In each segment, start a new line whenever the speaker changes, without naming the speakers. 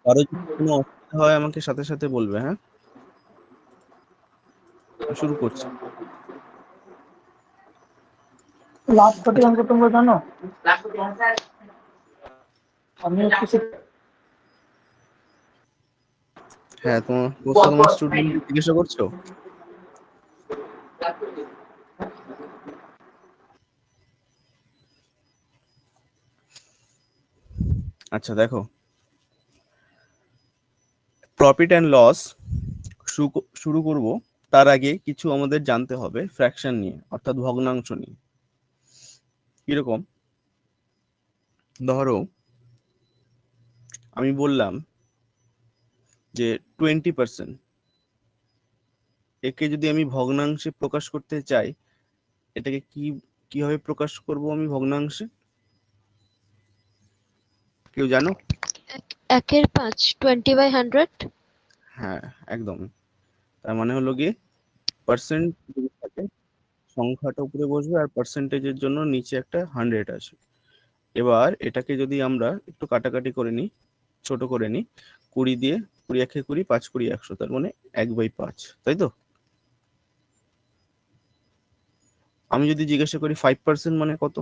কারো যদি কোনো অসুবিধা হয় আমাকে সাথে সাথে বলবে। হ্যাঁ, শুরু করছি।
লাস্ট কটি অঙ্ক তোমরা জানো? আমি একটু
হ্যাঁ, তোমার প্রশ্ন তোমার স্টুডেন্ট জিজ্ঞাসা করছো? আচ্ছা দেখো, প্রফিট অ্যান্ড লস শুরু করব। তার আগে কিছু আমাদের জানতে হবে ফ্র্যাকশন নিয়ে, অর্থাৎ ভগ্নাংশ নিয়ে। কিরকম? ধরো আমি বললাম যে 20%, একে যদি আমি ভগ্নাংশে প্রকাশ করতে চাই, এটাকে কিভাবে প্রকাশ করব আমি ভগ্নাংশে? কেউ জানো?
1/5 20/100।
হ্যাঁ, একদম। তার মানে হলো গিয়ে পার্সেন্ট যদি থাকে, সংখ্যাটা উপরে বসবে আর পার্সেন্টেজের জন্য নিচে একটা 100 আছে। এবার এটাকে যদি আমরা একটু কাটাকাটি করে নিই, ছোট করে নিই, 20 দিয়ে, 20 একে 20, 5 20 100, তার মানে 1/5, তাই তো? আমি যদি জিজ্ঞাসা করি 5% মানে কত,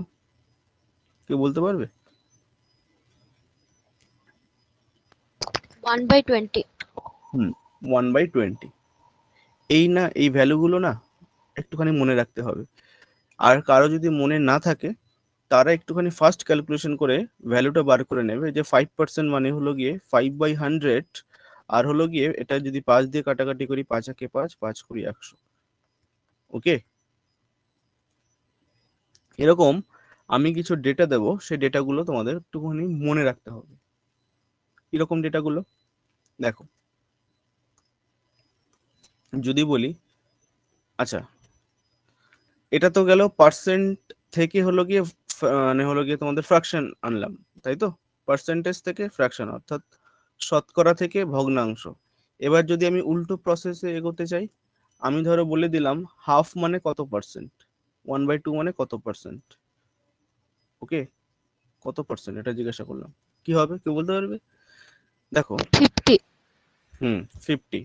কেউ বলতে পারবে?
1/20।
1/20। এই না, এই ভ্যালুগুলো না একটুখানি মনে রাখতে হবে। আর কারো যদি মনে না থাকে, তারা একটুখানি ফার্স্ট ক্যালকুলেশন করে ভ্যালুটা বার করে নেবে যে 5% মানে হলো গিয়ে 5/100, আর হলো গিয়ে এটা যদি 5 দিয়ে কাটাকাটি করি, 5 একে 5, 5 20 100। ওকে, এরকম আমি কিছু ডেটা দেব, সেই ডেটাগুলো তোমাদের একটুখানি মনে রাখতে হবে। কিরকম ডেটাগুলো? দেখো, যদি বলি, আচ্ছা এটা তো গেল পার্সেন্ট থেকে হলো গিয়ে মানে হলো গিয়ে তোমাদের ফ্র্যাকশন আনলাম, তাই তো? পার্সেন্টেজ থেকে ফ্র্যাকশন, অর্থাৎ শতকরা থেকে ভগ্নাংশ। এবার যদি আমি উল্টো প্রসেসে এগোতে চাই, আমি ধরো বলে দিলাম হাফ মানে কত পার্সেন্ট, 1/2 মানে কত পার্সেন্ট। ওকে, কত পার্সেন্ট এটা জিজ্ঞাসা করলাম, কি হবে কেউ বলতে পারবে? দেখো,
50।
50।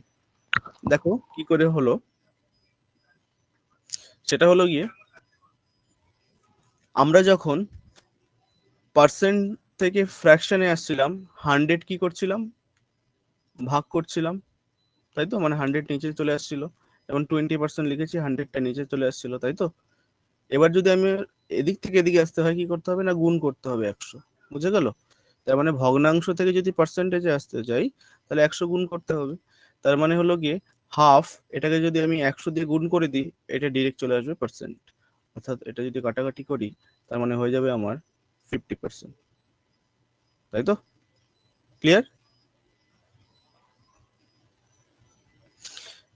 দেখো কি করে হলো, সেটা হলো গিয়ে আমরা যখন পার্সেন্ট থেকে ফ্র্যাকশনে আসছিলাম, 100 কি করছিলাম, ভাগ করছিলাম, তাই তো? মানে 100 নিচে চলে আসছিল, এবং 20% লিখেছি, 100টা নিচে চলে আসছিল, তাই তো? এবার যদি আমি এদিক থেকে এদিকে আসতে হয়, কি করতে হবে না, গুণ করতে হবে 100। বুঝে গেল? তার মানে ভগ্নাংশ থেকে যদি পার্সেন্টেজে আসতে চাই, তাহলে 100 গুণ করতে হবে। তার মানে হলো গিয়ে হাফ, এটাকে যদি আমি 100 দিয়ে গুণ করে দিই, এটা ডিরেক্ট চলে আসবে পার্সেন্ট। অর্থাৎ এটা যদি কাটাকাটি করি, তার মানে হয়ে যাবে আমার 50%, তাই তো? ক্লিয়ার?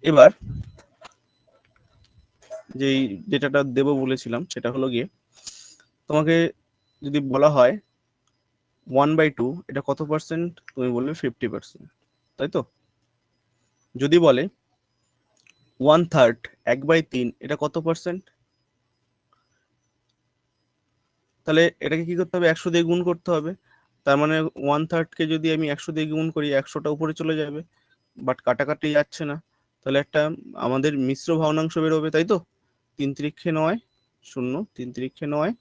এবার যেই ডেটাটা দেবো বলেছিলাম, সেটা হলো গিয়ে তোমাকে যদি বলা হয় 1/2 এটা কত পার্সেন্ট, তুমি বলবে 50%, তাই তো? যদি বলে 1/3 1/3 এটা কত পার্সেন্ট, তাহলে এটাকে কি করতে হবে, 100 দিয়ে গুণ করতে হবে। তার মানে 1/3 কে যদি আমি 100 দিয়ে গুণ করি, 100টা উপরে চলে যাবে, বাট কাটাকাটি যাচ্ছে না। তাহলে একটা আমাদের মিশ্র ভগ্নাংশ বেরোবে, তাই তো? 3 তিরিক্ষে 9, 0 3 তিরিক্ষে 9,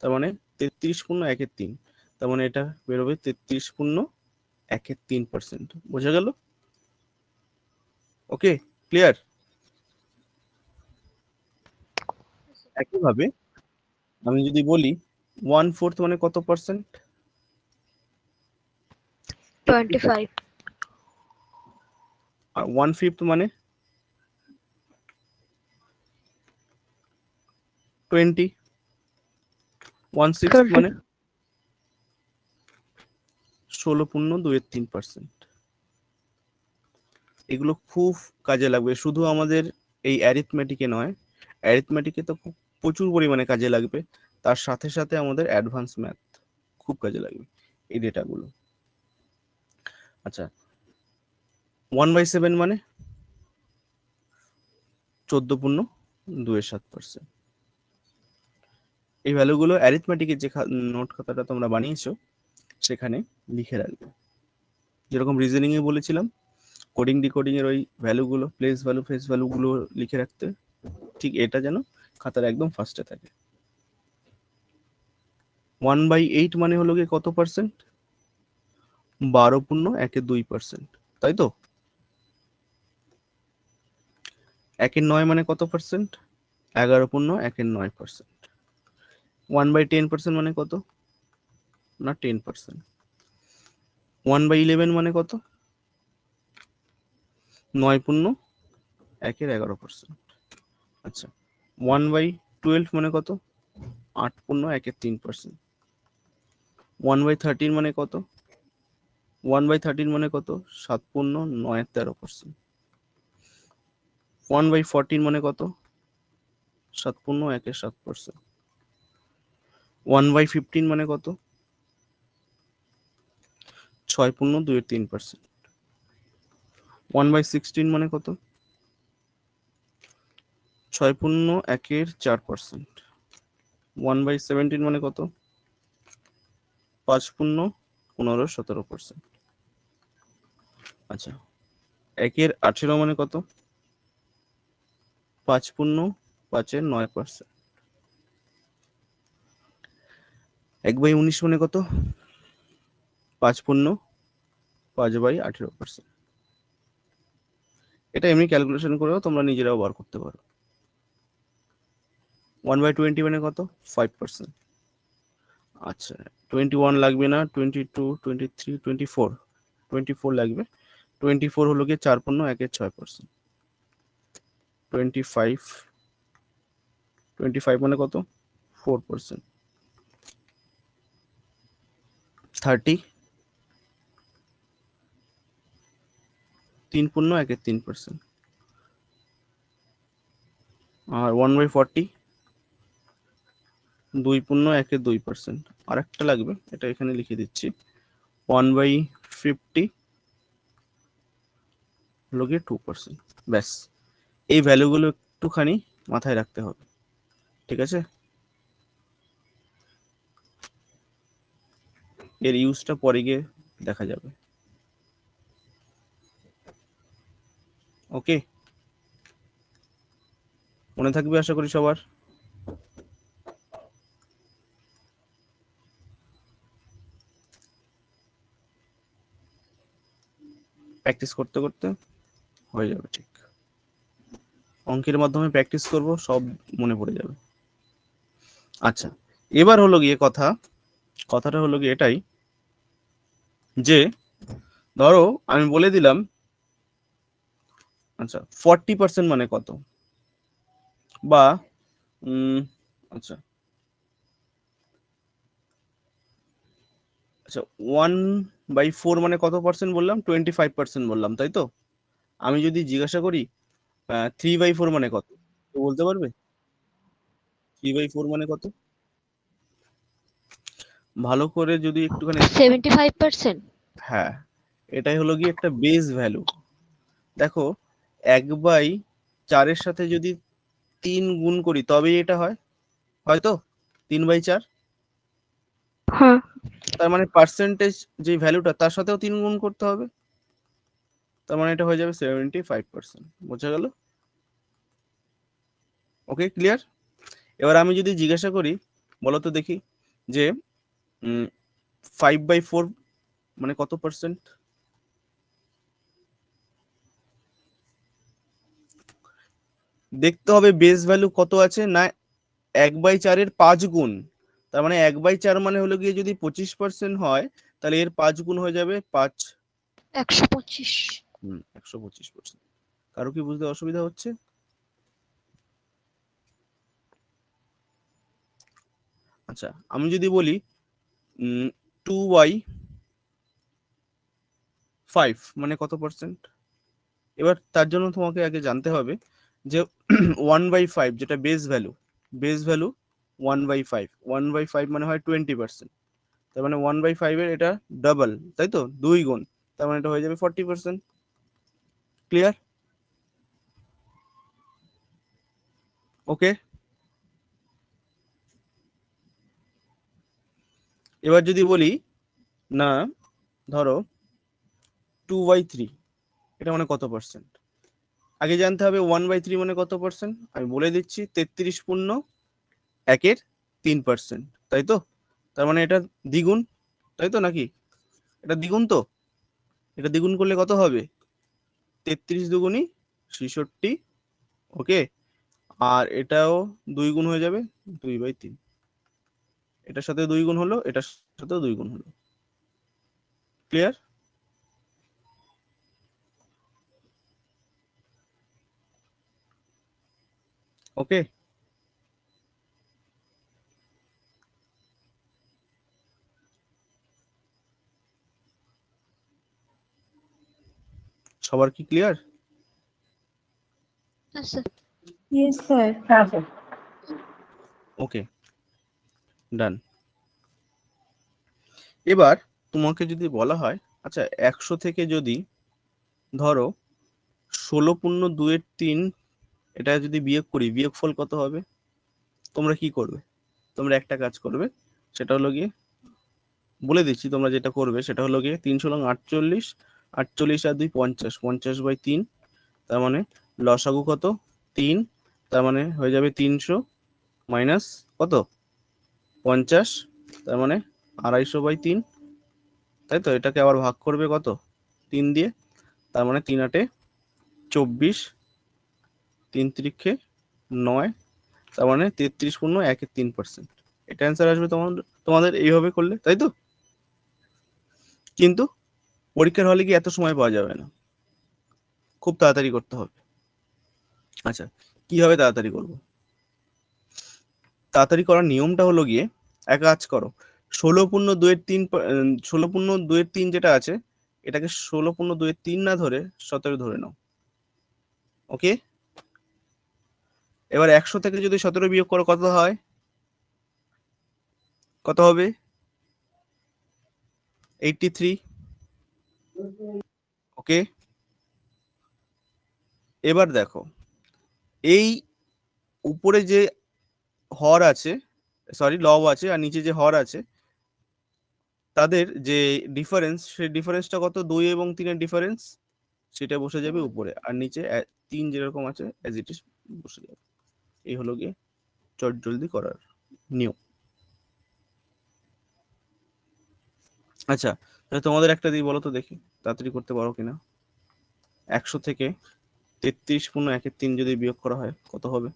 তার মানে 33.1/3। তার মানে এটা বেরোবে 33.1/3%। বোঝা গেল? ওকে, ক্লিয়ার? একইভাবে আমি যদি বলি 1/4 মানে কত পার্সেন্ট,
25।
আর 1/5 মানে 20, 1/6 মানে
20।
16.23%। এগুলো খুব কাজে লাগবে, শুধু আমাদের এই অ্যারিথমেটিকে নয়, অ্যারিথমেটিকে তো খুব প্রচুর পরিমাণে কাজে লাগবে, তার সাথে সাথে আমাদের অ্যাডভান্স ম্যাথ খুব কাজে লাগবে এই ডেটাগুলো। আচ্ছা, 1/7 মানে 14.27%। এই ভ্যালুগুলো অ্যারিথমেটিকের যে নোট খাতাটা তোমরা বানিয়েছো, সেখানে লিখে রাখবে। যেরকম রিজনিং এ বলেছিলাম কোডিং ডিকোডিং এর ওই ভ্যালুগুলো, প্লেস ভ্যালু, ফেস ভ্যালুগুলো লিখে রাখতে, ঠিক এটা যেন খাতার একদম ফার্স্টে থাকে। 1/8 মানে হলো গিয়ে কত পার্সেন্ট? 12.12%, তাই তো? 1/9 মানে কত পার্সেন্ট? 11.9%। 1/10% মানে কত? না 10%। 1/11 মানে কত? 9.11%। আচ্ছা, 1/12 মানে কত? 8.13%। 1/13 মানে কত? 1/13 মানে কত? 7.913%। 1/14 মানে কত? 7.17%। 1/15 মানে কত? 6.23%। 1/16 মানে কত? 6.14%। 1/17 মানে কত? 5.1517%। আচ্ছা, 1/18 মানে কত? 5.509%। 1/19 মানে কত? 5.5/18%। এটা এমনি ক্যালকুলেশন করেও তোমরা নিজেরাও বার করতে পারো। 1/20 মানে কত? 5%। আচ্ছা, 21 লাগবে না, 22, 23, 24 লাগবে। 24 হলো গিয়ে 4.16%। 25 মানে কত? 4%। 30 3.13%। আর 1/40 2.12%। আর একটা লাগবে, এটা এখানে লিখে দিচ্ছি। 1/50 হলো গিয়ে 2%। ব্যাস, এই ভ্যালুগুলো একটুখানি মাথায় রাখতে হবে, ঠিক আছে? এর ইউজটা পরে গিয়ে দেখা যাবে। ওকে, মনে থাকবে আশা করি সবার। প্র্যাকটিস করতে করতে হয়ে যাবে ঠিক। অঙ্কের মাধ্যমে প্র্যাকটিস করব, সব মনে পড়ে যাবে। আচ্ছা, এবার হলো গিয়ে কথাটা হলো গিয়ে এটাই যে ধরো আমি বলে দিলাম, আচ্ছা 40% মানে কত, বা আচ্ছা আচ্ছা 1/4 মানে কত পার্সেন্ট বললাম? 25% বললাম, তাই তো? আমি যদি জিজ্ঞাসা করি 3/4 মানে কত, তো বলতে পারবে 3/4 মানে কত? ভালো করে যদি একটুখানি,
75%।
হ্যাঁ, এটাই হলো গিয়ে একটা বেস ভ্যালু। দেখো, 1/4 সাথে যদি 3 গুণ করি তবেই এটা হয়, হয়তো 3/4।
হ্যাঁ।
তার মানে পার্সেন্টেজ যে ভ্যালুটা তার সাথেও 3 গুণ করতে হবে, তার মানে এটা হয়ে যাবে 75%। বোঝা গেল? ওকে, ক্লিয়ার? এবার আমি যদি জিজ্ঞাসা করি, বলো তো দেখি, যে 5/4 মানে কত পার্সেন্ট? দেখতে হবে বেস ভ্যালু কত আছে, না 1/4 5 গুণ। তার মানে 1/4 মানে হলো গিয়ে যদি 25% হয়, তাহলে এর 5 গুণ হয়ে যাবে 5।
125।
125%। কারো কি বুঝতে অসুবিধা হচ্ছে? আচ্ছা, আমি যদি বলি 2/5 মানে কত পার্সেন্ট? এবার তার জন্য তোমাকে আগে জানতে হবে যে 1/5 যেটা বেস ভ্যালু 1/5, 1/5 মানে হয় 20%। তার মানে 1/5 এর এটা ডাবল, তাই তো? 2 গুণ, তার মানে এটা হয়ে যাবে 40%। ক্লিয়ার? ওকে, এবার যদি বলি, না ধরো 2/3, এটা মানে কত পার্সেন্ট? আগে জানতে হবে 1/3 মানে কত পার্সেন্ট। আমি বলে দিচ্ছি 33.1/3%, তাই তো? তার মানে এটা দ্বিগুণ, তাই তো নাকি? এটা দ্বিগুণ তো, এটা দ্বিগুণ করলে কত হবে? 33 দুগুণী 66, ওকে। আর এটাও 2 গুণ হয়ে যাবে, 2/3। এটার সাথে 2 গুণ হলো, এটার সাথেও 2 গুণ হলো। ক্লিয়ার? ওকে। সবার কি ক্লিয়ার?
হ্যাঁ স্যার।
Yes, sir.
হ্যাঁ স্যার।
ওকে, ডান। এবার তোমাকে যদি বলা হয়, আচ্ছা 100 থেকে যদি ধরো 16.2/3 এটা যদি বিয়োগ করি, বিয়োগফল কত হবে? তোমরা কি করবে? তোমরা একটা কাজ করবে, সেটা হলো গিয়ে, বলে দিচ্ছি তোমরা যেটা করবে সেটা হলো গিয়ে 3 লং 48, 48 আর 2 50, 50/3, তার মানে লসাগু কত? 3, তার মানে হয়ে যাবে 300 মাইনাস কত? 50, তার মানে 250/3, তাই তো? এটাকে আবার ভাগ করবে কত? 3 দিয়ে, তার মানে 3 8 24, 3 3 9, তার মানে 33.13%। এটা অ্যান্সার আসবে তোমাদের এইভাবে করলে, তাই তো? কিন্তু পরীক্ষার হলে কি এত সময় পাওয়া যাবে না, খুব তাড়াতাড়ি করতে হবে। আচ্ছা, কিভাবে তাড়াতাড়ি করব? তাড়াতাড়ি করার নিয়মটা হলো গিয়ে, এক কাজ করো, 16.2/3, 16.2/3 যেটা আছে, এটাকে 16.2/3 না ধরে 17 ধরে নাও, ওকে। এবার 100 থেকে যদি 17 বিয়োগ করো কত হয়? কত হবে? 83, ওকে। এবার দেখো, এই উপরে যে হর আছে, সরি লব আছে, আর নিচে যে হর আছে, তাদের যে ডিফারেন্স, সেই ডিফারেন্সটা কত? 2 এবং 3 এর ডিফারেন্স, সেটা বসে যাবে উপরে, আর নিচে 3 যেরকম আছে অ্যাজ ইট ইজ বসে যাবে। এই হলো গিয়ে চট জলদি করার নিয়ম। আচ্ছা, তাহলে তোমাদের একটা দিয়ে বলো তো দেখি, তাড়াতাড়ি করতে পারো কিনা। 100 থেকে 33.1/3 যদি বিয়োগ করা হয় কত হবে?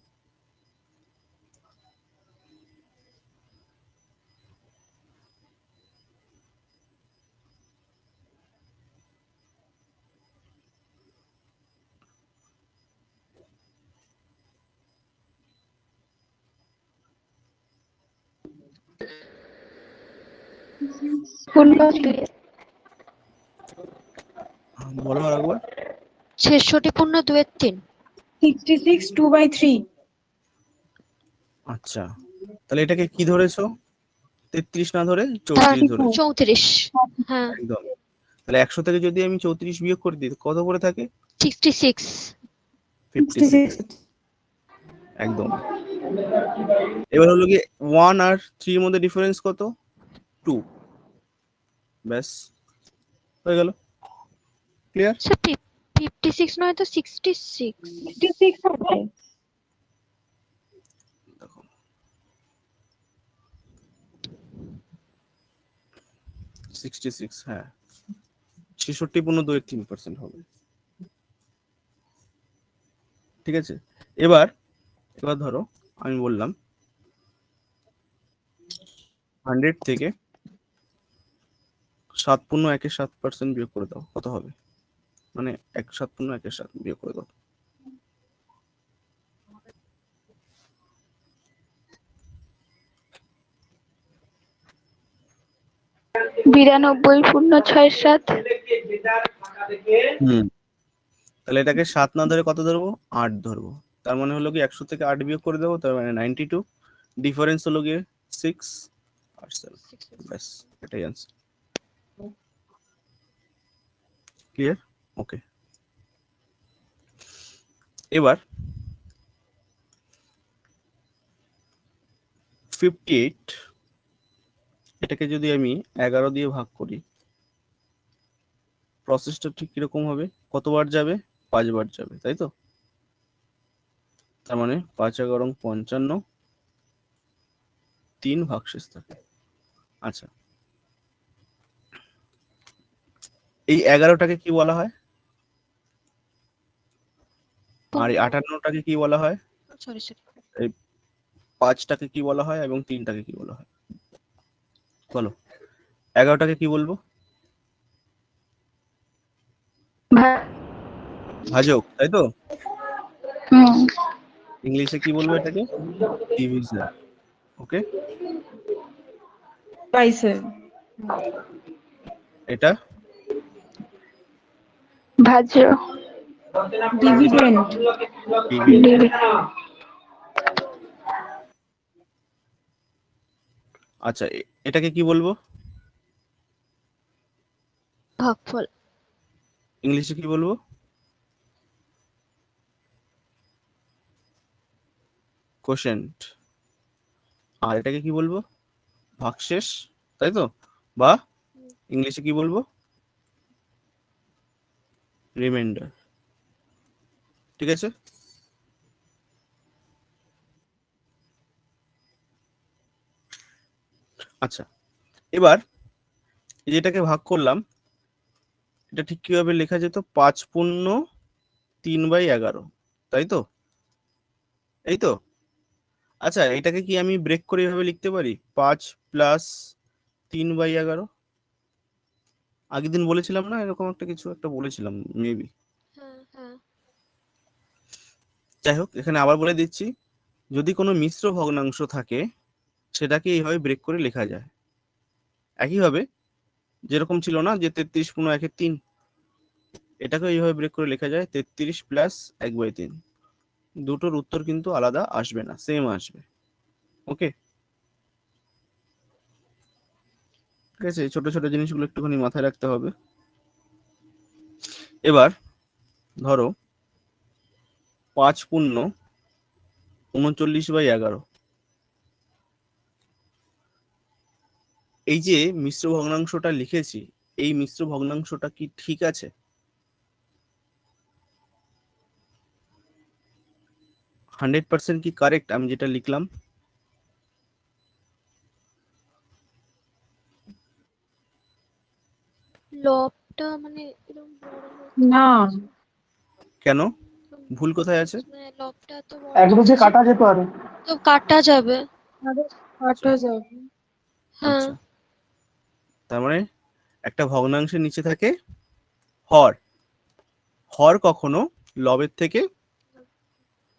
বলো আর একবার।
66.2/3।
66 2/3.
আচ্ছা, তাহলে এটাকে কি ধরেছো? 33 না ধরে 34 ধরেছো,
34। হ্যাঁ।
একদম। তাহলে 100 থেকে যদি আমি 34 বিয়োগ করে দিই কত করে থাকে?
66।
56, একদম। এবার হলো গিয়ে 1 আর 3 এর মধ্যে ডিফারেন্স কত? 2, ব্যাস হয়ে গেল। ক্লিয়ার?
স্যার 56 নয় তো 66।
66 হবে.
দেখো 66, হ্যাঁ 66.23% হবে, ঠিক আছে। এবার এবার ধরো আমি বললাম 100 থেকে 7.17% বিয়োগ করে দাও, কত হবে? মানে 7.17 বিয়োগ করে দাও।
বিরানব্বই পূর্ণ 6/7.
হুম, তাহলে এটাকে 7 না ধরে কত ধরবো? 8 ধরবো। তার মানে হলো কি 100 থেকে 8 বিয়োগ করে দেবো, তার মানে 92, ডিফারেন্স হলো গিয়ে 6 আর 7, ব্যাস এটাই আনসার। ক্লিয়ার? ওকে। এবার 58, এটাকে যদি আমি 11 দিয়ে ভাগ করি, প্রসেসটা ঠিক কিরকম হবে? কতবার যাবে? 5 বার যাবে, তাই তো? তার মানে 5 এগারো 55, 3 ভাগশেষ থাকে। আচ্ছা, এই 11টাকে কি বলা হয়? আর এই 58টাকে কি বলা হয়?
সরি
এই 5টাকে কি বলা হয় এবং 3টাকে কি বলা হয়? বলো। 11টাকে কি বলবো? ভাজক, তাই তো? ইংলিশে কি বলবো এটাকে? ডিভিশন। Okay,
bye sir.
এটা
ভাজ্য। ডিভিডেন্ড।
ডিভিডেন্ড। আচ্ছা, এটাকে কি বলবো?
ভাগফল।
ইংলিশে কি বলবো? কোশেন্ট। আর এটাকে কি বলবো? ভাগশেষ, তাই তো? বা ইংলিশে কি বলবো? রিমাইন্ডার। ঠিক আছে? আচ্ছা, এবার এই যেটাকে ভাগ করলাম, এটা ঠিক কিভাবে লেখা যেত? 5×3/11, তাই তো? এই তো? আচ্ছা, এটাকে কি আমি ব্রেক করে এভাবে লিখতে পারি? 5+3/11। আগের দিন বলেছিলাম না, এরকম একটা কিছু একটা বলেছিলাম মেবি।
হ্যাঁ হ্যাঁ।
যাই হোক, এখানে আবার বলে দিচ্ছি, যদি কোনো মিশ্র ভগ্নাংশ থাকে সেটাকে এইভাবে ব্রেক করে লেখা যায়। একইভাবে যেরকম ছিল না যে 33×1=3, এটাকে এইভাবে ব্রেক করে লেখা যায় 33 + 1/3। দুটোর উত্তর কিন্তু আলাদা আসবে না, সেম আসবে। ওকে, ঠিক আছে? এই ছোট ছোট জিনিসগুলো একটুখানি মাথায় রাখতে হবে। এবার ধরো 5×39/11, এই যে মিশ্র ভগ্নাংশটা লিখেছি, এই মিশ্র ভগ্নাংশটা কি ঠিক আছে? 100% কি কারেক্ট আমি যেটা লিখলাম?
লবটা মানে এরকম বড় হচ্ছে
না।
কেন? ভুল কোথায় আছে?
মানে লবটা এত বড়
এক রোজে
হচ্ছে
কাটা যেত আরে।
তো কাটা যাবে।
কাটা যাবে।
হ্যাঁ।
আচ্ছা, তার মানে একটা ভগ্নাংশের নিচে থাকে হর। হর কখনো লবের থেকে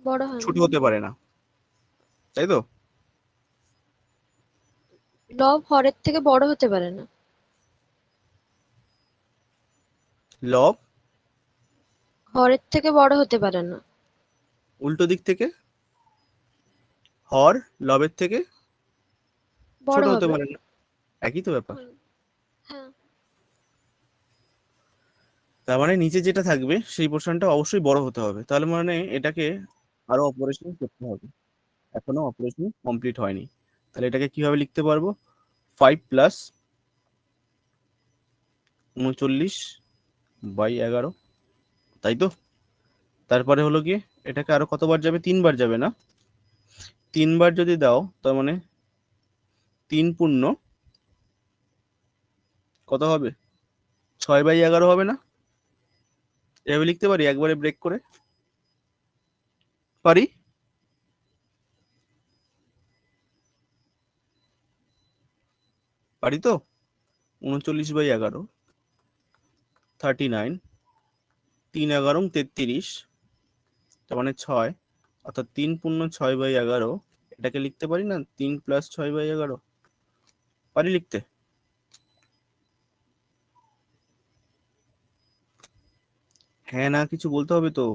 বড় হয়
ছোট
না।
হতে পারে না, তাই তো?
লব হরের থেকে বড় হতে পারে না।
লব
হরের থেকে বড় হতে পারে না।
উল্টো দিক থেকে, হর লবের থেকে ছোট
বড়
হতে
হবে।
পারে না, একই তো ব্যাপার।
হুম, হ্যাঁ।
তার মানে নিচে যেটা থাকবে সেই পোর্শনটা অবশ্যই বড় হতে হবে, তাহলে মানে এটাকে আরো অপারেশন করতে হবে, এখনো অপারেশন কমপ্লিট হয়নি। তাহলে এটাকে কিভাবে লিখতে পারবো? 5+39/11, তাই তো? তারপরে হলো গিয়ে এটাকে আরো কতবার যাবে? 3বার যাবে না? 3বার যদি দাও তার মানে 3 কত হবে? 6/11 হবে না? এভাবে লিখতে পারি একবারে ব্রেক করে? পারি? পারি তো? 39/11, 39, 3×11=33, তার মানে 6, অর্থাৎ 3×6/11। এটাকে লিখতে পারি না 3 + 6/11? পারি লিখতে? হ্যাঁ না কিছু বলতে হবে তো।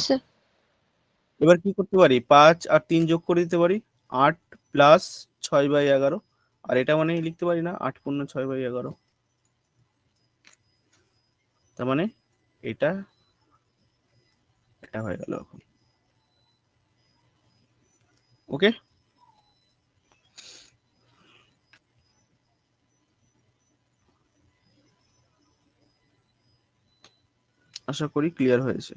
আচ্ছা,
এবার কি করতে পারি? 5 আর 3 যোগ করে দিতে পারি, 8 + 6/11। আর এটা মানে লিখতে পারি না 8×6/11? তার মানে এটা এটা হয়ে গেল এখন। ওকে, আশা করি ক্লিয়ার হয়েছে।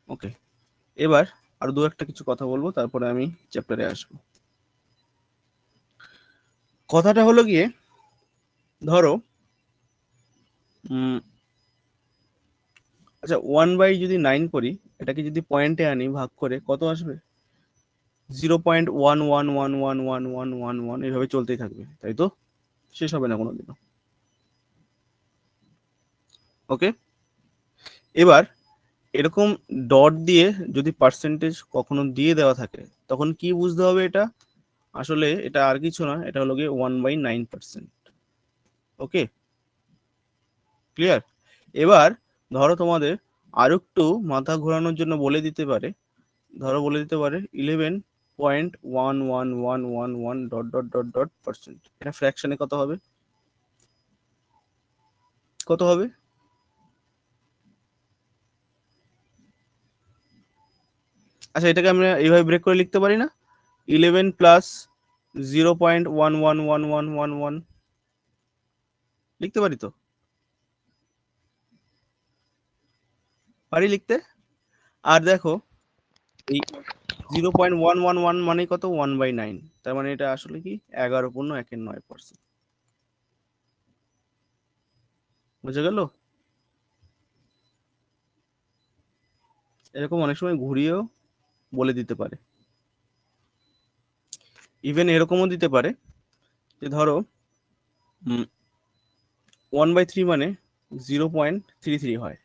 ওকে, এবার আর দু একটা কিছু কথা বলবো, তারপরে আমি চ্যাপ্টারে আসবো। কথাটা হলো গিয়ে, ধরো আচ্ছা 1/9 করি, এটাকে যদি পয়েন্টে আনি ভাগ করে, কত আসবে? 0.11111111 এইভাবে চলতেই থাকবে, তাই তো? শেষ হবে না কোনোদিনও। ওকে, এবার এরকম ডট দিয়ে যদি পার্সেন্টেজ কখনো দিয়ে দেওয়া থাকে, তখন কি বুঝতে হবে? এটা আসলে এটা আর কিছু না, এটা হলো গিয়ে 1/9%। ওকে, ক্লিয়ার? এবার ধরো তোমাদের আর একটু মাথা ঘোরানোর জন্য বলে দিতে পারে, ধরো বলে দিতে পারে 11.111111 dot dot dot dot percent. এটা ফ্র্যাকশনে কত হবে? কত হবে? আচ্ছা, এটাকে আমরা এইভাবে ব্রেক করে লিখতে পারি না? 11 প্লাস 0.111111 লিখতে পারি তো? পারি লিখতে। আর দেখো এই 0.111 মানে কত? 1/9। তার মানে এটা আসলে কি 11.9%। বুঝে গেল? এরকম অনেক সময় ঘুরিয়েও বলে দিতে পারে। ইভেন এরকমও দিতে পারে যে ধরো 1/3 মানে 0.33 হয়,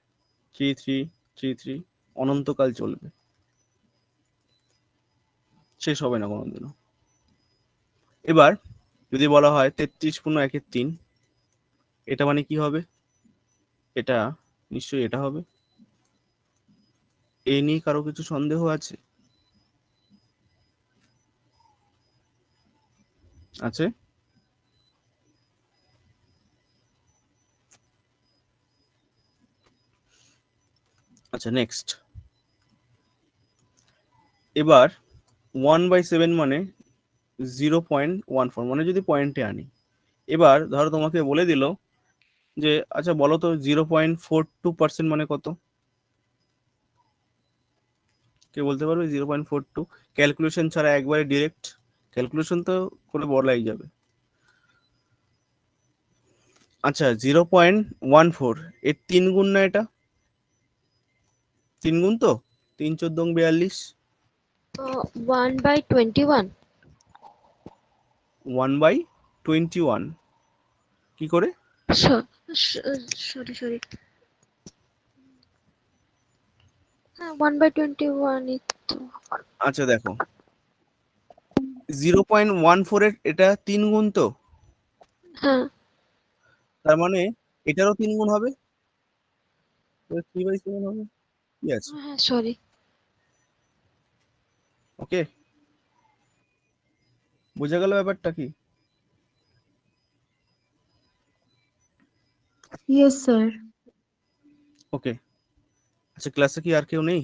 3333 অনন্তকাল চলবে, শেষ হবে না কোনোদিনও। এবার যদি বলা হয় 33.13, এটা মানে কি হবে? এটা নিশ্চয়ই এটা হবে। এ নিয়ে কারো কিছু সন্দেহ আছে? আছে? আচ্ছা, নেক্সট। এবার 1/7 মানে 0.14, মানে যদি পয়েন্টে আনি, এবার ধরো তোমাকে বলে দিল যে আচ্ছা বলো তো 0.42% মানে কত? কে বলতে পারবে 0.42? ক্যালকুলেশন ছাড়া একবারে ডিরেক্ট, ক্যালকুলেশন তো করে বলাই যাবে। আচ্ছা 0.14 এর 3 গুণ না? এটা 3 গুণ তো, 3×4=42।
1/21।
1/21 কি করে?
সরি সরি, হ্যাঁ 1/21 তো।
আচ্ছা দেখো 0.14 এর এটা 3 গুণ তো,
হ্যাঁ
তার মানে এটারও 3 গুণ হবে, 3/7 হবে। কি আছে?
হ্যাঁ সরি।
ওকে, বোঝা গেল ব্যাপারটা কি?
Yes, sir.
ওকে, আচ্ছা ক্লাসে কি আর কেউ নেই?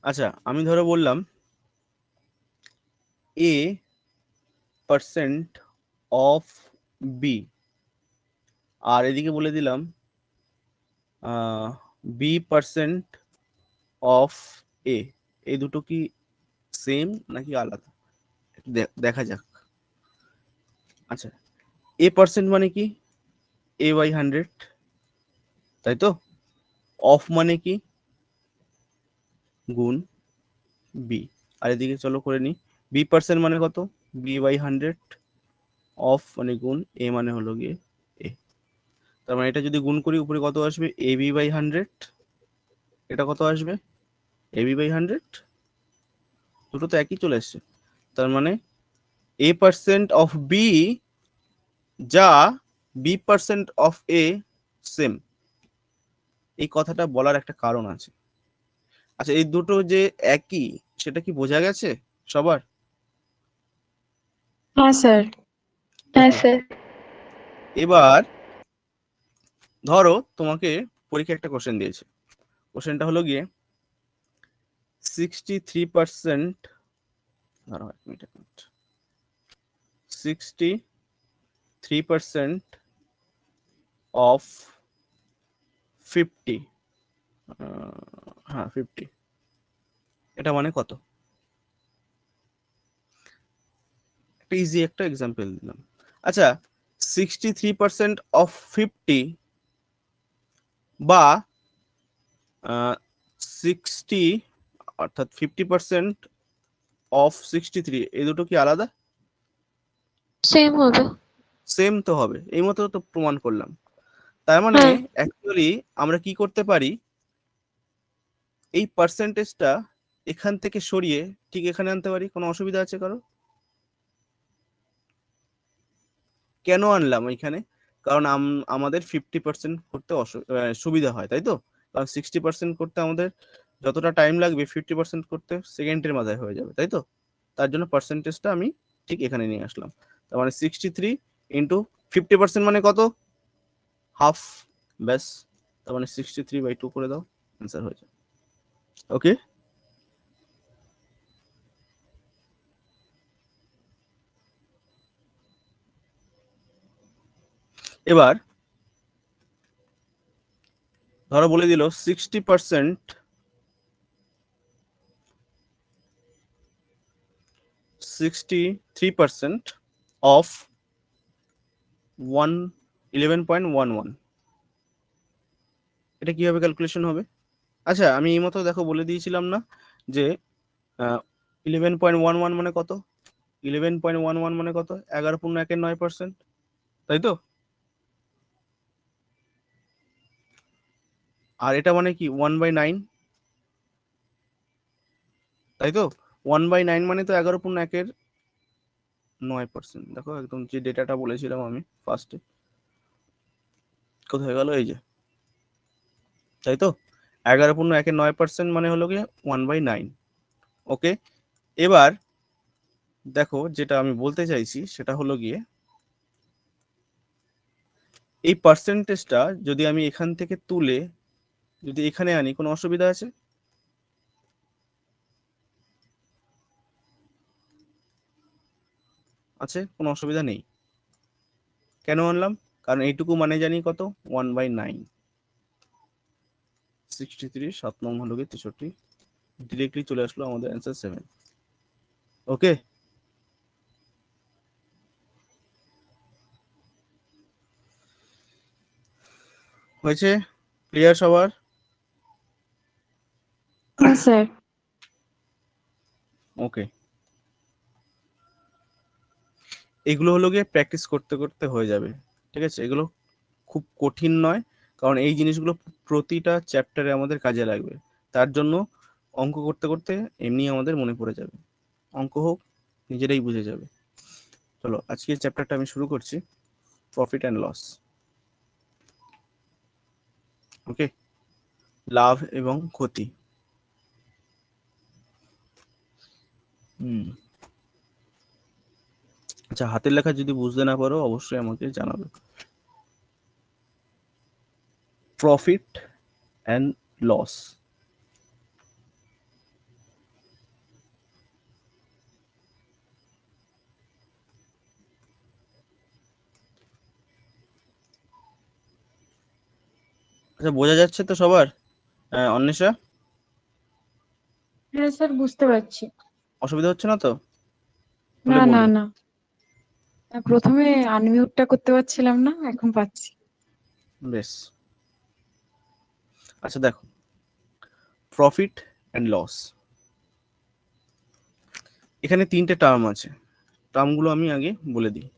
আচ্ছা আমি ধরো বললাম a% অফ বি, আর এদিকে বলে দিলাম b% অফ এ। এই দুটো কি সেম নাকি আলাদা? দেখা যাক। আচ্ছা a% মানে কি a/100, তাই তো? অফ মানে কি গুণ বি। আর এদিকে চলো করে নি, b% মানে কত? b/100, অফ মানে গুণ, এ মানে হলো গিয়ে এ। তার মানে এটা যদি গুণ করি উপরে কত আসবে? ab/100। এটা কত আসবে? ab/100। দুটো তো একই চলে এসছে, তার মানে a% অফ বি যা b% অফ এ সেম। এই কথাটা বলার একটা কারণ আছে। আচ্ছা এই দুটো যে একই, সেটা কি বোঝা গেছে সবার?
হ্যাঁ স্যার। হ্যাঁ স্যার।
এবার ধরো তোমাকে পরীক্ষা একটা কোশ্চেন দিয়েছে, কোশ্চেনটা হলো গিয়ে 63%, ধরো 1 মিনিট 63% of 50, হ্যাঁ 50, এটা মানে কত? একটা ইজি একটা এক্সাম্পল দিলাম। আচ্ছা, 63% অফ 50 বা 60, অর্থাৎ 50% অফ 63, এই দুটো কি আলাদা?
সেম হবে।
সেম তো হবে, এই মতো তো প্রমাণ করলাম। তার মানে
হ্যাঁ।
অ্যাকচুয়ালি আমরা কি করতে পারি, এই পার্সেন্টেজটা এখান থেকে সরিয়ে ঠিক এখানে আনতে পারি। কোনো অসুবিধা আছে কারো? কেন আনলাম এখানে? কারণ আমাদের 50% করতে সুবিধা হয়, তাই তো? কারণ 60% করতে আমাদের যতটা টাইম লাগবে 50% করতে সেকেন্ডের মাথায় হয়ে যাবে, তাই তো? তার জন্য পার্সেন্টেজটা আমি ঠিক এখানে নিয়ে আসলাম। তার মানে 63 ইন্টু 50% মানে কত? হাফ। ব্যাস, তার মানে 63/2 করে দাও, অ্যান্সার হয়ে যাবে। ওকে, এবার ধরো বলে দিল 60% 63% অফ 11.11, এটা কিভাবে ক্যালকুলেশন হবে? আচ্ছা, আমি এই মতো দেখো বলে দিয়েছিলাম না যে 11.11 মানে কত? 11.11 মানে কত? 11.1/9%, তাই তো? আর এটা মানে কি 1/9, তাই তো? 1/9 মানে তো 11.1/9%। দেখো একদম যে ডেটাটা বলেছিলাম আমি ফার্স্টে, কোথায় গেল? এই যে, তাই তো? 11.1/9% মানে হলো গিয়ে 1/9। ওকে, এবার দেখো যেটা আমি বলতে চাইছি সেটা হলো গিয়ে এই পার্সেন্টেজটা যদি আমি এখান থেকে তুলে যদি এখানে আনি, কোনো অসুবিধা আছে? আছে, কোনো অসুবিধা নেই। কেন আনলাম? কারণ এইটুকু মানে জানি কত, 1/9। 63, 7 নং হলো গিয়ে 63, ডিরেক্টলি চলে আসলো আমাদের অ্যান্সার 7। ওকে, হয়েছে? ক্লিয়ার সবার?
হ্যাঁ স্যার।
ওকে, এগুলো হলো গিয়ে প্র্যাকটিস করতে করতে হয়ে যাবে, ঠিক আছে? এগুলো খুব কঠিন নয়, কারণ এই জিনিসগুলো প্রতিটা চ্যাপ্টারে আমাদের কাজে লাগবে। তার জন্য অঙ্ক করতে করতে এমনি আমাদের মনে পড়ে যাবে, অঙ্ক হোক নিজেরাই বুঝে যাবে। চলো আজকের চ্যাপ্টারটা আমি শুরু করছি, প্রফিট অ্যান্ড লস। ওকে, লাভ এবং ক্ষতি। আচ্ছা, হাতের লেখা যদি বুঝতে না পারো অবশ্যই আমাকে জানাবে। Profit and loss. আচ্ছা, বোঝা যাচ্ছে তো সবার? অন্বেষা,
হ্যাঁ স্যার, বুঝতে পারছি।
অসুবিধা হচ্ছে না তো?
না
হলে
না
বলবে।
না, প্রথমে আনমিউটটা করতে পারছিলাম না, এখন পাচ্ছি।
বেশ, আচ্ছা দেখো, প্রফিট অ্যান্ড লস, এখানে 3টে টার্ম আছে। টার্মগুলো আমি আগে বলে দিই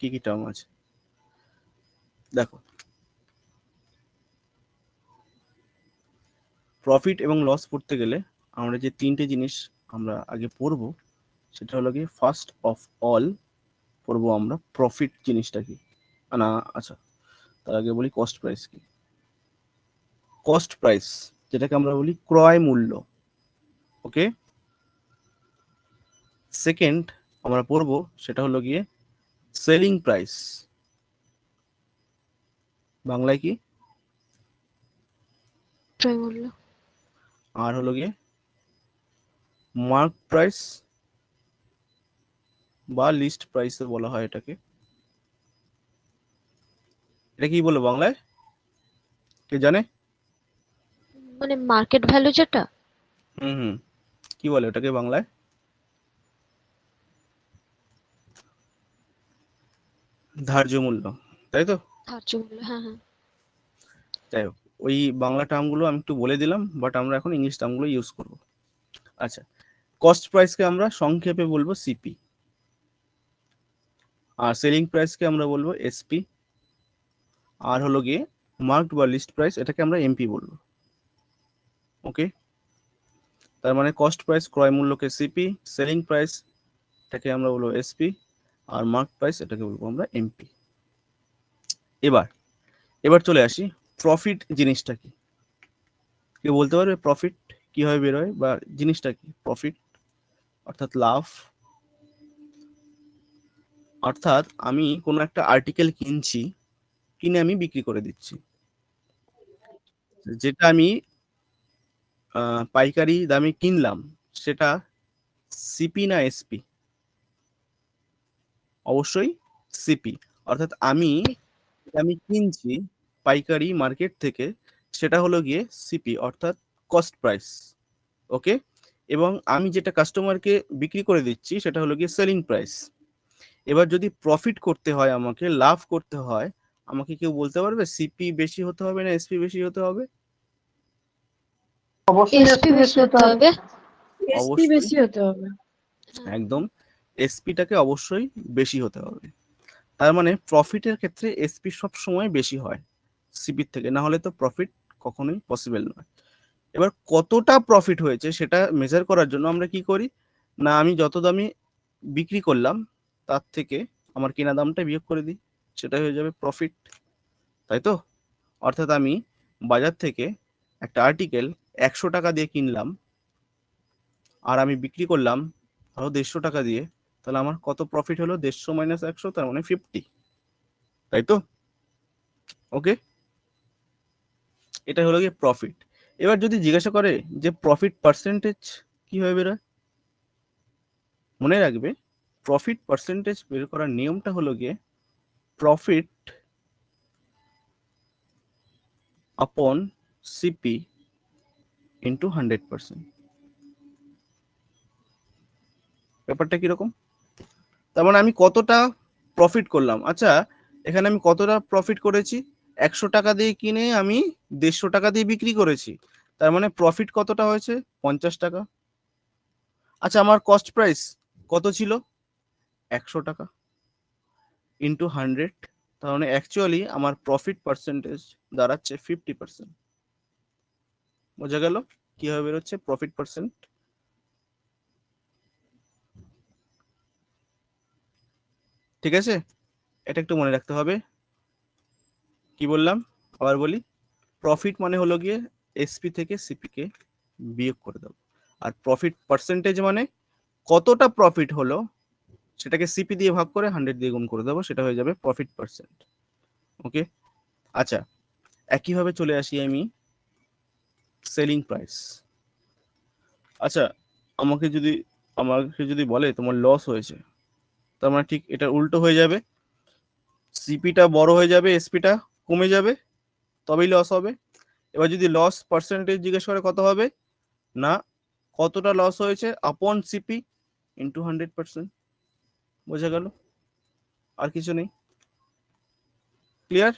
কি কি টার্ম আছে। দেখো, প্রফিট এবং লস পড়তে গেলে আমরা যে 3টে জিনিস আমরা আগে পড়বো সেটা হলো কি, ফার্স্ট অফ অল পড়বো আমরা প্রফিট জিনিসটা কি। না, আচ্ছা, তার আগে বলি কস্ট প্রাইস কি। কস্ট প্রাইস, যেটাকে আমরা বলি ক্রয় মূল্য। ওকে, সেকেন্ড আমরা পড়বো সেটা হলো গিয়ে সেলিং প্রাইস, বাংলায় কি?
ক্রয় মূল্য।
আর হলো গিয়ে মার্ক প্রাইস, বা লিস্ট প্রাইস বলা হয় এটাকে। এটা কি বলে বাংলায়, কে জানে?
মানে মার্কেট ভ্যালু যেটা।
হুম, কি বলে ওটাকে বাংলায়? ধার্য মূল্য, তাই তো?
ধার্য মূল্য, হ্যাঁ হ্যাঁ।
যাই হোক, ওই বাংলা টার্মগুলো আমি একটু বলে দিলাম, বাট আমরা এখন ইংলিশ টার্মগুলো ইউজ করব। আচ্ছা, কস্ট প্রাইসকে আমরা সংক্ষেপে বলবো সিপি, আর সেলিং প্রাইসকে আমরা বলবো এসপি, আর হলো গিয়ে মার্কড বা লিস্ট প্রাইস এটাকে আমরা এমপি বলবো। ওকে, তার মানে কস্ট প্রাইস ক্রয় মূল্যকে সিপি, সেলিং প্রাইস এটাকে আমরা বলবো এসপি, আর মার্ক প্রাইস এটাকে বলবো আমরা এমপি। এবার এবার চলে আসি প্রফিট জিনিসটা কি। কেউ বলতে পারবে প্রফিট কিভাবে বের হয়, বা জিনিসটা কি প্রফিট? অর্থাৎ লাভ, অর্থাৎ আমি কোনো একটা আর্টিকেল কিনছি, কিনে আমি বিক্রি করে দিচ্ছি। যেটা আমি পাইকারি দামে কিনলাম সেটা সিপি না এসপি? অবশ্যই সিপি। অর্থাৎ আমি আমি কিনছি পাইকারি মার্কেট থেকে, সেটা হলো গিয়ে সিপি অর্থাৎ কস্ট প্রাইস। ওকে, এবং আমি যেটা কাস্টমারকে বিক্রি করে দিচ্ছি সেটা হলো গিয়ে সেলিং প্রাইস। এবার যদি প্রফিট করতে হয়, আমাকে লাভ করতে হয়, আমাকে কেউ বলতে পারবে সিপি বেশি হতে হবে না এসপি বেশি হতে হবে?
অবশ্যই
এসপি বেশি হতে হবে।
এসপি
অবশ্যই,
বেশি হতে হবে।
হ্যাঁ।
একদম, এসপিটাকে অবশ্যই বেশি হতে হবে। তার মানে প্রফিটের ক্ষেত্রে এসপি সব সময় বেশি হয় সিপির থেকে, না হলে তো প্রফিট কখনোই পসিবল নয়। এবার কতটা প্রফিট হয়েছে সেটা মেজার করার জন্য আমরা কি করি, না আমি যত দামে বিক্রি করলাম তার থেকে আমার কেনা দামটা বিয়োগ করে দিই, সেটা হয়ে যাবে প্রফিট, তাই তো? অর্থাৎ আমি বাজার থেকে একটা আর্টিকেল 100 টাকা দিয়ে কিনলাম, আর আমি বিক্রি করলাম ধরো 150 টাকা দিয়ে, তাহলে আমার কত প্রফিট হলো? 150 মাইনাস 100, তার মানে 50, তাই তো? ওকে, এটা হলো গিয়ে প্রফিট। এবার যদি জিজ্ঞাসা করে যে প্রফিট পার্সেন্টেজ কিভাবে বেরোয়, মনে রাখবে প্রফিট পার্সেন্টেজ বের করার নিয়মটা হলো গিয়ে প্রফিট আপন সিপি ইন্টু 100%। ব্যাপারটা কিরকম? তার মানে আমি কতটা প্রফিট করলাম। আচ্ছা, এখানে আমি কতটা প্রফিট করেছি? 100 টাকা দিয়ে কিনে আমি 150 টাকা দিয়ে বিক্রি করেছি, তার মানে প্রফিট কতটা হয়েছে? 50 টাকা। আচ্ছা, আমার কস্ট প্রাইস কত ছিল? 100 টাকা ইন্টু 100, তার মানে অ্যাকচুয়ালি আমার প্রফিট পার্সেন্টেজ দাঁড়াচ্ছে 50%। বোঝা গেল কিভাবে বেরোচ্ছে প্রফিট পার্সেন্ট? ঠিক আছে, এটা একটু মনে রাখতে হবে। কি বললাম আবার বলি, প্রফিট মানে হলো গিয়ে এসপি থেকে সিপি কে বিয়োগ করে দেবো, আর প্রফিট পার্সেন্টেজ মানে কতটা প্রফিট হলো সেটাকে সিপি দিয়ে ভাগ করে 100 দিয়ে গুণ করে দেবো, সেটা হয়ে যাবে প্রফিট পার্সেন্ট। ওকে, আচ্ছা, একইভাবে চলে আসি আমি সেলিং প্রাইস। আচ্ছা, আমাকে যদি বলে তোমার লস হয়েছে, তার মানে ঠিক এটা উল্টো হয়ে যাবে, সিপিটা বড় হয়ে যাবে, এসপিটা কমে যাবে, তবেই লস হবে। এবার যদি লস পার্সেন্টেজ জিজ্ঞেস করে কত হবে, না কতটা লস হয়েছে আপন সিপি ইন্টু 100%। বোঝা গেল, আর কিছু নেই। ক্লিয়ার?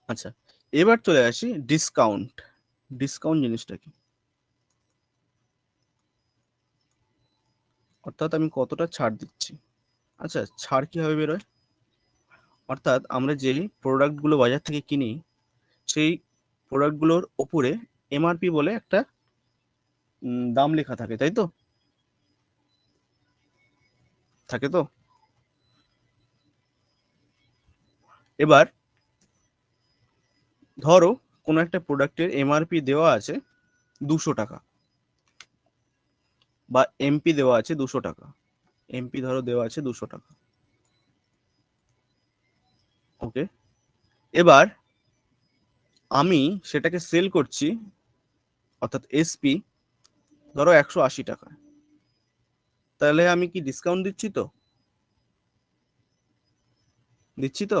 আচ্ছা, এবার চলে আসি ডিসকাউন্ট। ডিসকাউন্ট জিনিসটা কি, অর্থাৎ আমি কতটা ছাড় দিচ্ছি। আচ্ছা, ছাড় কিভাবে বেরোয়? অর্থাৎ আমরা যেই প্রোডাক্টগুলো বাজার থেকে কিনি সেই প্রোডাক্টগুলোর ওপরে এমআরপি বলে একটা দাম লেখা থাকে, তাই তো? থাকে তো। এবার ধরো কোনো একটা প্রোডাক্টের এমআরপি দেওয়া আছে 200 টাকা, বা এমপি দেওয়া আছে 200 টাকা। এমপি ধরো দেওয়া আছে 200 টাকা। ওকে, এবার আমি সেটাকে সেল করছি, অর্থাৎ এসপি ধরো 180 টাকা, তাহলে আমি কি ডিসকাউন্ট দিচ্ছি তো? দিচ্ছি তো।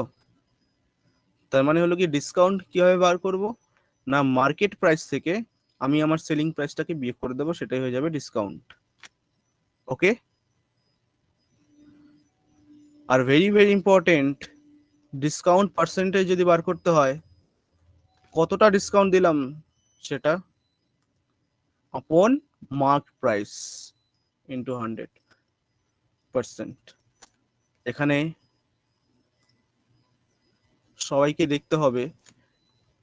তার মানে হলো কি ডিসকাউন্ট কিভাবে বার করব? না, মার্কেট প্রাইস থেকে আমি আমার সেলিং প্রাইসটাকে বিয়োগ করে দেবো, সেটাই হয়ে যাবে discount. Okay. Are very very important, discount percentage যদি বার করতে হয়, কতটা ডিসকাউন্ট দিলাম সেটা আপন মার্ক প্রাইস ইন্টু 100%। এখানে সবাইকে দেখতে হবে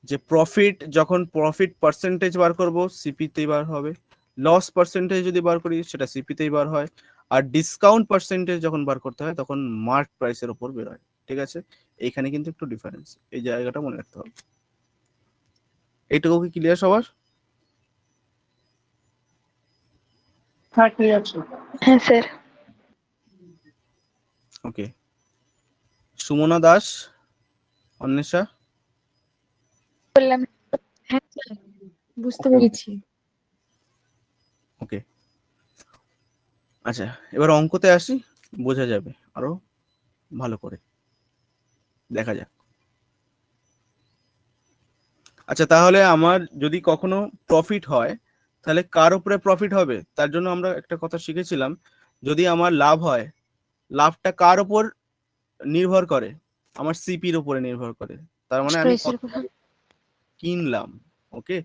যে প্রফিট, যখন প্রফিট পার্সেন্টেজ বার করব সিপিতেই বার হবে, লস পার্সেন্টেজ যদি বার করি সেটা সিপিতেই বার হয়, আর ডিসকাউন্ট পার্সেন্টেজ যখন বার করতে হয় তখন মার্ক প্রাইসের উপর বের হয়। ঠিক আছে, এইখানে কিন্তু একটু ডিফারেন্স, এই জায়গাটা মনে রাখতে হবে। এইটুকু কি ক্লিয়ার সবার?
হ্যাঁ ক্লিয়ার স্যার।
হ্যাঁ স্যার।
ওকে। সুমনা দাস, অন্বেষা।
বললাম।
হ্যাঁ স্যার, বুঝতে পেরেছি।
ওকে, আচ্ছা এবার অঙ্কতে আসি, বোঝা যাবে আরো ভালো করে, দেখা যাক। আচ্ছা তাহলে আমার যদি কখনো প্রফিট হয়, তাহলে কার উপরে প্রফিট হবে? তার জন্য আমরা একটা কথা শিখেছিলাম, যদি আমার লাভ হয়, লাভটা কার উপর নির্ভর করে? আমার সিপির উপরে নির্ভর করে। তার মানে আমি
প্রাইসের উপর, হ্যাঁ।
কিনলাম। ওকে।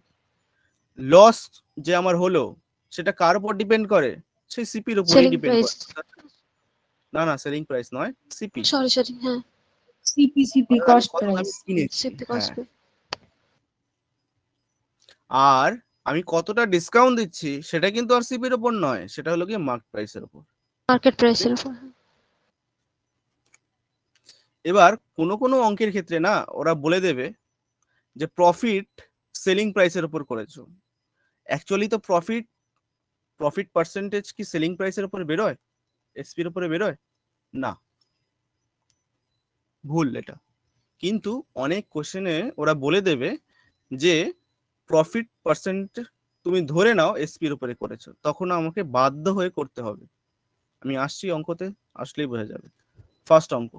লস যে আমার হলো সেটা কার উপর ডিপেন্ড করে? সেই সিপির উপরেই
সেলিং
ডিপেন্ড
প্রাইস।
করে। না না, সেলিং প্রাইস নয়, সিপি।
সরি সরি, হ্যাঁ।
সিপি
আমি
কস্ট
কত দামে
প্রাইস।
কিনেছি,
সিপি
হ্যাঁ।
কস্ট।
আর আমি কতটা ডিসকাউন্ট দিচ্ছি সেটা কিন্তু আর সিপির উপর নয়, সেটা হলো কি মার্কেট প্রাইসের উপর।
মার্কেট প্রাইসের উপর, হ্যাঁ।
এবার কোনো কোনো অঙ্কের ক্ষেত্রে না ওরা বলে দেবে যে প্রফিট সেলিং প্রাইসের উপর করেছো। অ্যাকচুয়ালি তো প্রফিট পার্সেন্টেজ কি সেলিং প্রাইসের উপর বেরোয়, এসপির উপরে বেরোয় না, ভুল এটা। কিন্তু অনেক কোশ্চেনে ওরা বলে দেবে যে প্রফিট পার্সেন্ট তুমি ধরে নাও এসপির উপরে করেছো, তখন আমাকে বাধ্য হয়ে করতে হবে। আমি আসছি অঙ্কতে, আসলেই বোঝা যাবে। ফার্স্ট অঙ্ক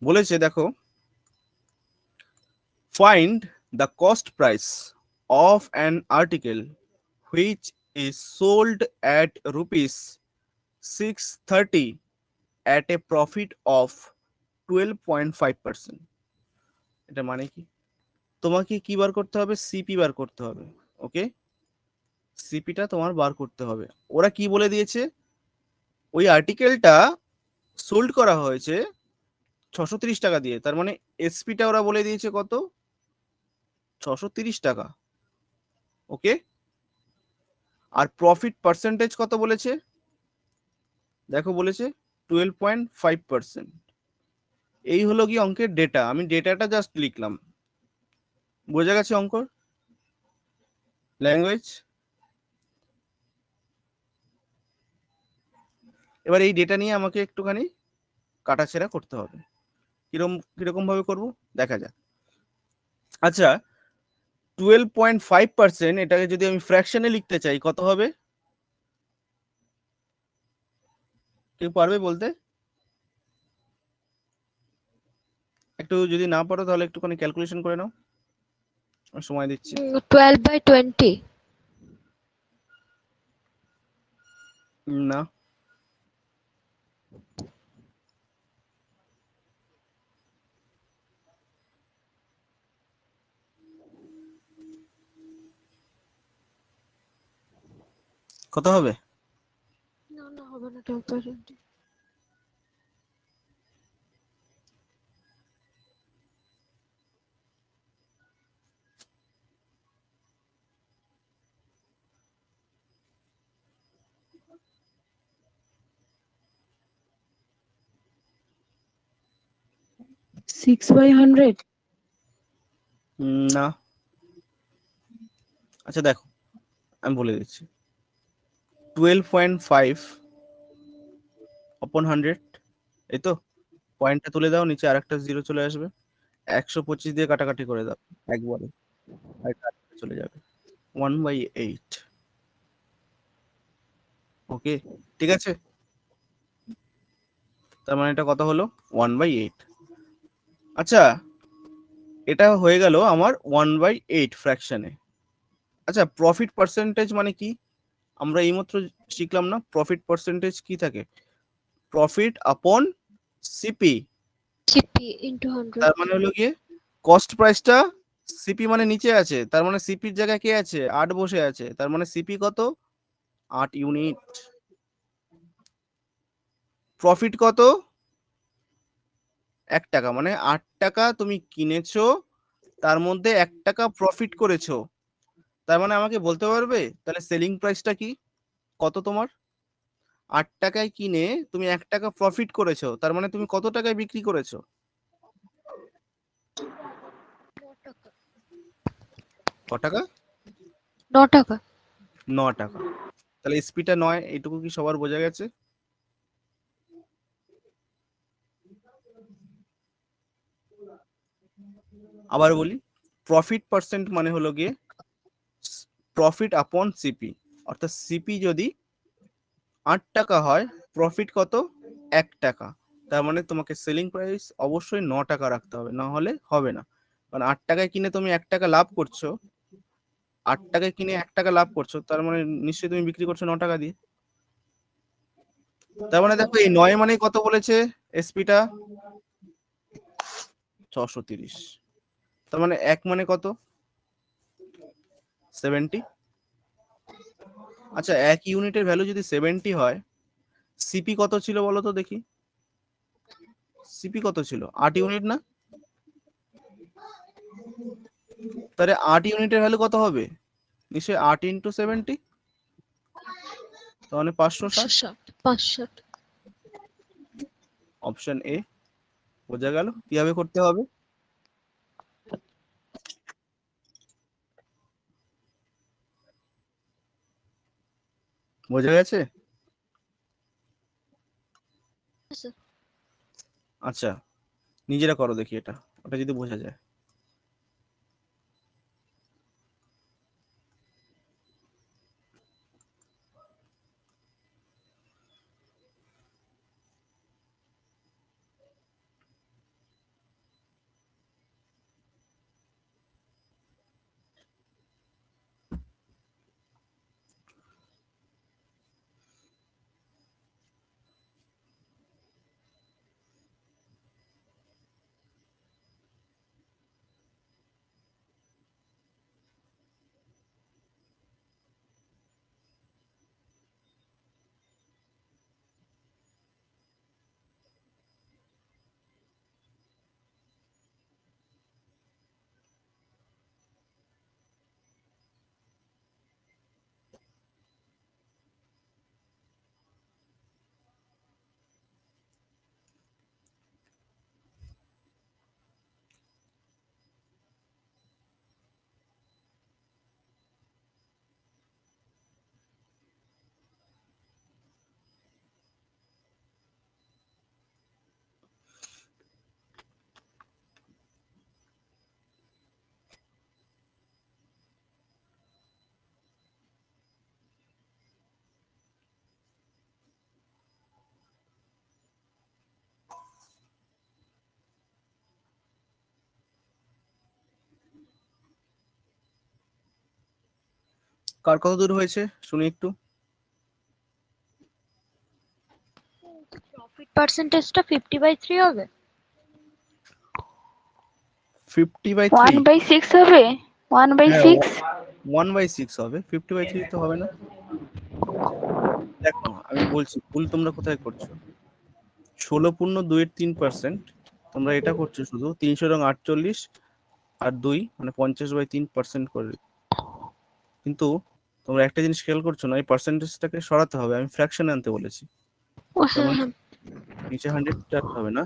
বলেছে, দেখো, find the cost price of an article which is sold at rupees 630 at a profit of 12.5%। এটা মানে কি? তোমাকে কি বার করতে হবে? সিপি বার করতে হবে। ওকে, সিপিটা তোমার বার করতে হবে। ওরা কি বলে দিয়েছে? ওই আর্টিকেলটা সোল্ড করা হয়েছে 630 টাকা দিয়ে, তার মানে এসপিটা ওরা বলে দিয়েছে কত? 630 টাকা। ওকে, আর প্রফিট পার্সেন্টেজ কত বলেছে? দেখো বলেছে 12.5%। এই হলো কি অঙ্কের ডেটা, আমি ডেটাটা জাস্ট লিখলাম। বোঝা গেছে অঙ্কর ল্যাঙ্গুয়েজ? এবার এই ডেটা নিয়ে আমাকে একটুখানি কাটাছেড়া করতে হবে। কিরকম ভাবে করব দেখা যাক। আচ্ছা, 12.5% এটাকে যদি আমি ফ্র্যাকশনে লিখতে চাই কত হবে? কেউ পারবে বলতে? একটু যদি না পারো তাহলে একটুখানি ক্যালকুলেশন করে নাও, আমি সময় দিচ্ছি।
12/20।
না, কত হবে?
না না, হবে না 12/20।
6/100।
না। আচ্ছা দেখো, আমি বলে দিচ্ছি, 12.5 upon 100, এই তো। পয়েন্টটা তুলে দাও, নিচে আরেকটা জিরো চলে আসবে। 125 দিয়ে কাটাকাটি করে দাও একবারে, আর এটা চলে যাবে 1/8। ওকে, ঠিক আছে, তার মানে এটা কত হলো 1/8। আচ্ছা, এটা হয়ে গেল আমার 1/8 ফ্র্যাকশনে। আচ্ছা, প্রফিট পার্সেন্টেজ মানে কি? আমরা এইমাত্র শিখলাম না, প্রফিট পার্সেন্টেজ কি থাকে? প্রফিট আপন সিপি।
CP into 100।
তার মানে হলো গিয়ে কস্ট প্রাইসটা সিপি মানে নিচে আছে, তার মানে সিপির জায়গায় কে আছে? 8 বসে আছে, তার মানে সিপি কত? 8 ইউনিট। প্রফিট কত? 1 টাকা, মানে 8 টাকা তুমি কিনেছো, তার মধ্যে 1 টাকা প্রফিট করেছো। তার মানে আমাকে বলতে পারবে তাহলে সেলিং প্রাইসটা কি কত তোমার? 8 টাকায় কিনে তুমি 1 টাকা প্রফিট করেছো, তার মানে তুমি কত টাকায় বিক্রি করেছো?
9 টাকা।
ক টাকা?
9 টাকা।
9 টাকা। তাহলে এসপিটা 9, এইটুকু কি সবার বোঝা গেছে? আবার বলি, প্রফিট পার্সেন্ট মানে হলো গিয়ে প্রফিট আপন সিপি, অর্থাৎ সিপি যদি 8 টাকা হয়, প্রফিট কত? 1 টাকা। তার মানে তোমাকে সেলিং প্রাইস অবশ্যই 9 টাকা রাখতে হবে, না হলে হবে না। কারণ 8 টাকায় কিনে তুমি 1 টাকা লাভ করছো, 8 টাকায় কিনে 1 টাকা লাভ করছো, তার মানে নিশ্চয়ই তুমি বিক্রি করছো 9 টাকা দিয়ে। তার মানে দেখো এই 9 মানে কত বলেছে এসপিটা? 630। তার মানে 1 মানে কত? 70। আচ্ছা, 1 ইউনিটের ভ্যালু যদি 70 হয়, সিপি কত ছিল বলো তো দেখি? সিপি কত ছিল? 8 ইউনিট না? তাহলে 8 ইউনিটের ভ্যালু কত হবে? নিশ্চয়ই 8 ইন্টু 70, তার মানে 560।
560।
Option A. বোঝা গেল কিভাবে করতে হবে? বোঝা গেছে? আচ্ছা, নিজেরা করো দেখি এটা, ওটা যদি বোঝা যায়। কার কত দূর হয়েছে শুনি একটু?
প্রফিট পার্সেন্টেজটা 50/3 হবে।
50/3?
1/6 হবে।
হ্যাঁ,
1/6।
1/6 হবে, 50/3 তো হবে না। দেখো আমি বলছি ভুল তোমরা কোথায় করছো। 16.2-3%, তোমরা এটা করছো শুধু 348 আর 2 মানে 50/3% করে। কিন্তু তোমরা একটা জিনিস খেয়াল করছো না, এই পার্সেন্টেজটাকে সরাতে হবে, আমি ফ্র্যাকশনে আনতে বলেছি।
ও
তার
হ্যাঁ
মানে
হ্যাঁ।
নিচে 100 রাখতে হবে না,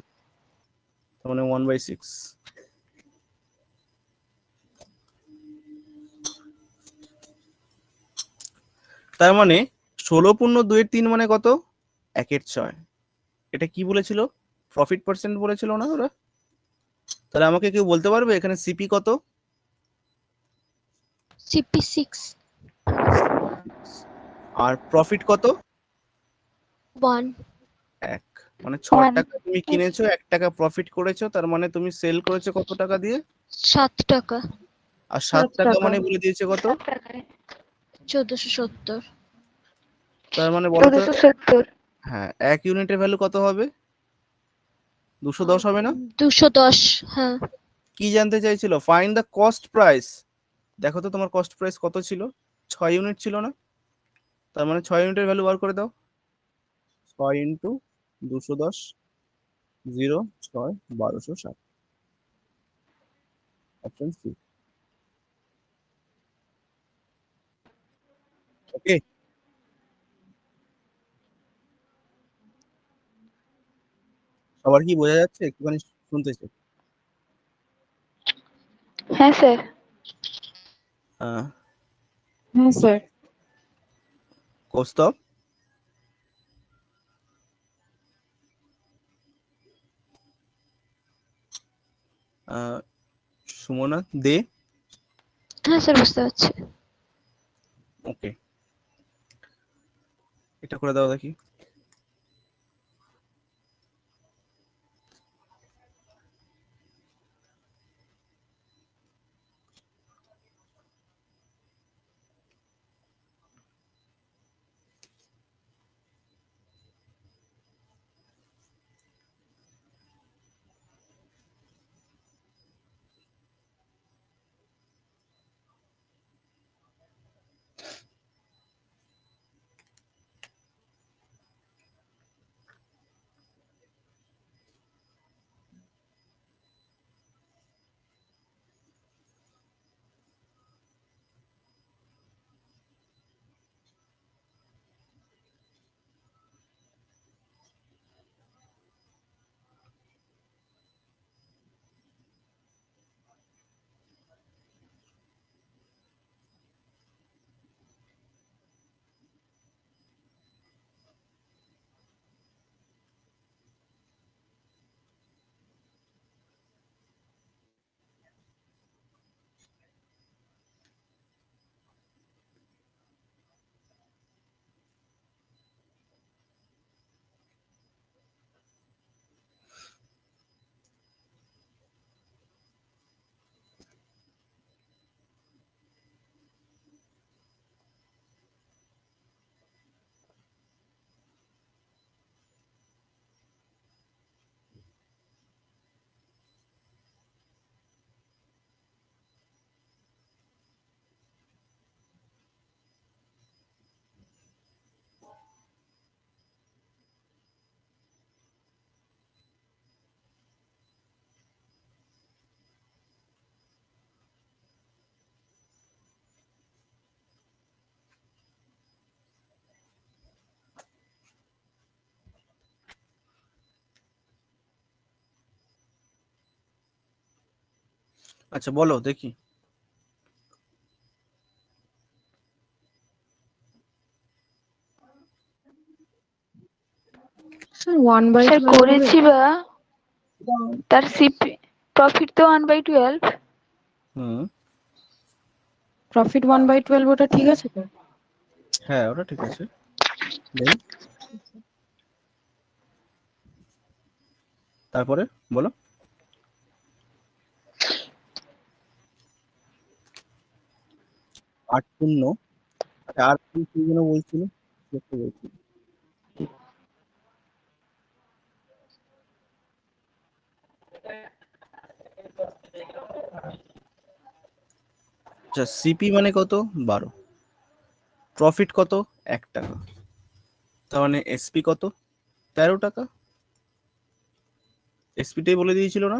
তার মানে 1/6। তার মানে 16.2-3 মানে কত? 1/6। এটা কি বলেছিল? প্রফিট পার্সেন্ট বলেছিল না ওরা? তাহলে আমাকে কেউ বলতে পারবে এখানে সিপি কত?
সিপি 6
আর প্রফিট কত?
1
এক। মানে 6
1
টাকা তুমি কিনেছো, 1 টাকা প্রফিট করেছো, তার মানে তুমি সেল করেছো কত টাকা দিয়ে?
7 টাকা
আর 7 টাকা
টাকা।
মানে বলে দিয়েছে কত?
1470
তার মানে বলো তো,
1470
হ্যাঁ, 1 ইউনিটের ভ্যালু কত হবে? 210 হবে না?
210 হ্যাঁ
কি জানতে চাইছিল? Find the cost price. দেখো তো তোমার কস্ট প্রাইস কত ছিল? 6 ইউনিট ছিল না? তার মানে 6 ইউনিটের ভ্যালু বার করে দাও। 6 ইন্টু 210 0 6 1260। Option C. ওকে, সবার কি বোঝা যাচ্ছে? একটুখানি শুনতেছে।
হ্যাঁ স্যার
হ্যাঁ স্যার।
কৌস্তব, সুমনা দে।
হ্যাঁ স্যার বুঝতে পারছি।
ওকে, এটা করে দাও দেখি। আচ্ছা বলো দেখি।
স্যার 1/12
স্যার
হবে?
করেছি বা তার সিপি প্রফিট তো 1/12।
হুম,
প্রফিট 1/12 ওটা ঠিক আছে তো?
হ্যাঁ ওটা ঠিক আছে। দেন তারপরে বলো। 8 শূন্য, আর কি যেন বলছিল? দেখতে বলছিল। আচ্ছা, সিপি মানে কত? 12। প্রফিট কত? 1 টাকা। তার মানে এসপি কত? 13 টাকা। এসপিটাই বলে দিয়েছিল না?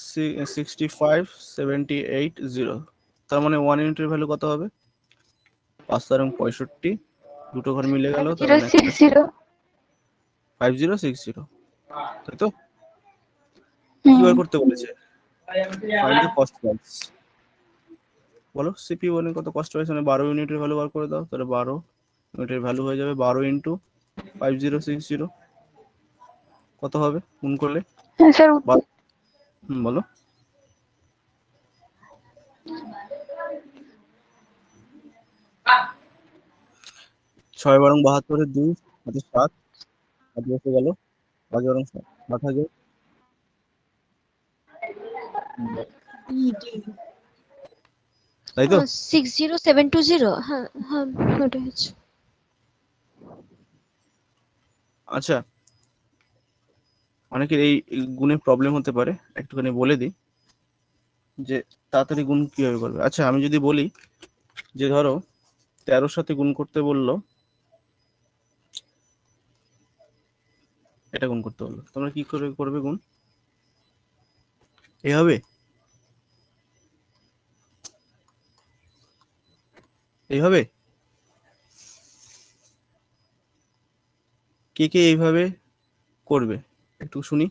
65,78,0। তার মানে 1 ইউনিটের ভ্যালু কত হবে? 5 এবং 65, দুটো ঘর মিলে গেল, তার মানে
5060
5060। তাই তো? কি
হুম
বার করতে বলেছে? Find the cost price. বলো সিপি মানে কত, কস্ট প্রাইস মানে 12 ইউনিটের ভ্যালু বার করে দাও। তাহলে 12 ইউনিটের ভ্যালু হয়ে যাবে 12 ইন্টু 5060। কত হবে গুণ করলে?
হ্যাঁ স্যার,
বলো। 6 × 72 2 হাতে 7 হাতে বসে গেল 5 × 7 8 তাই তো?
60720, হ্যাঁ হ্যাঁ ওটা হচ্ছে।
আচ্ছা, অনেকের এই গুণে প্রবলেম হতে পারে, একটুখানি বলে দিই যে তাড়াতাড়ি গুণ কিভাবে করবে। আচ্ছা, আমি যদি বলি যে ধরো 13 সাথে গুণ করতে বললো, এটা গুণ করতে বললো, তোমরা কি করে করবে গুণ? এইভাবে এইভাবে কে কে এইভাবে করবে একটু শুনি।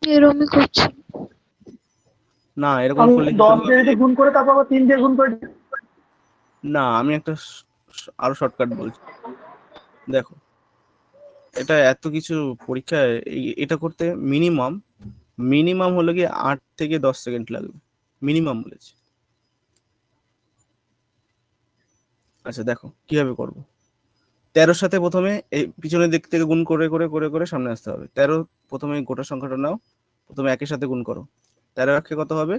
এরমই করছি।
না, এরকম
আমি
করলে কি
10
করবে?
দিয়ে যদি গুণ করে তারপর আবার 3 দিয়ে গুণ করে দিই।
না, আমি একটা আরো শর্টকাট বলছি, দেখো। এটা এত কিছু পরীক্ষায় এটা করতে মিনিমাম হলো কি 8 থেকে 10 সেকেন্ড লাগবে, মিনিমাম বলেছি। আচ্ছা দেখো কিভাবে করব। 13 সাথে প্রথমে এই পিছনের দিক থেকে গুণ করে করে করে করে সামনে আসতে হবে। 13 প্রথমে গোটা সংখ্যাটা নাও, প্রথমে একের সাথে গুণ করো। 13 একে কত হবে?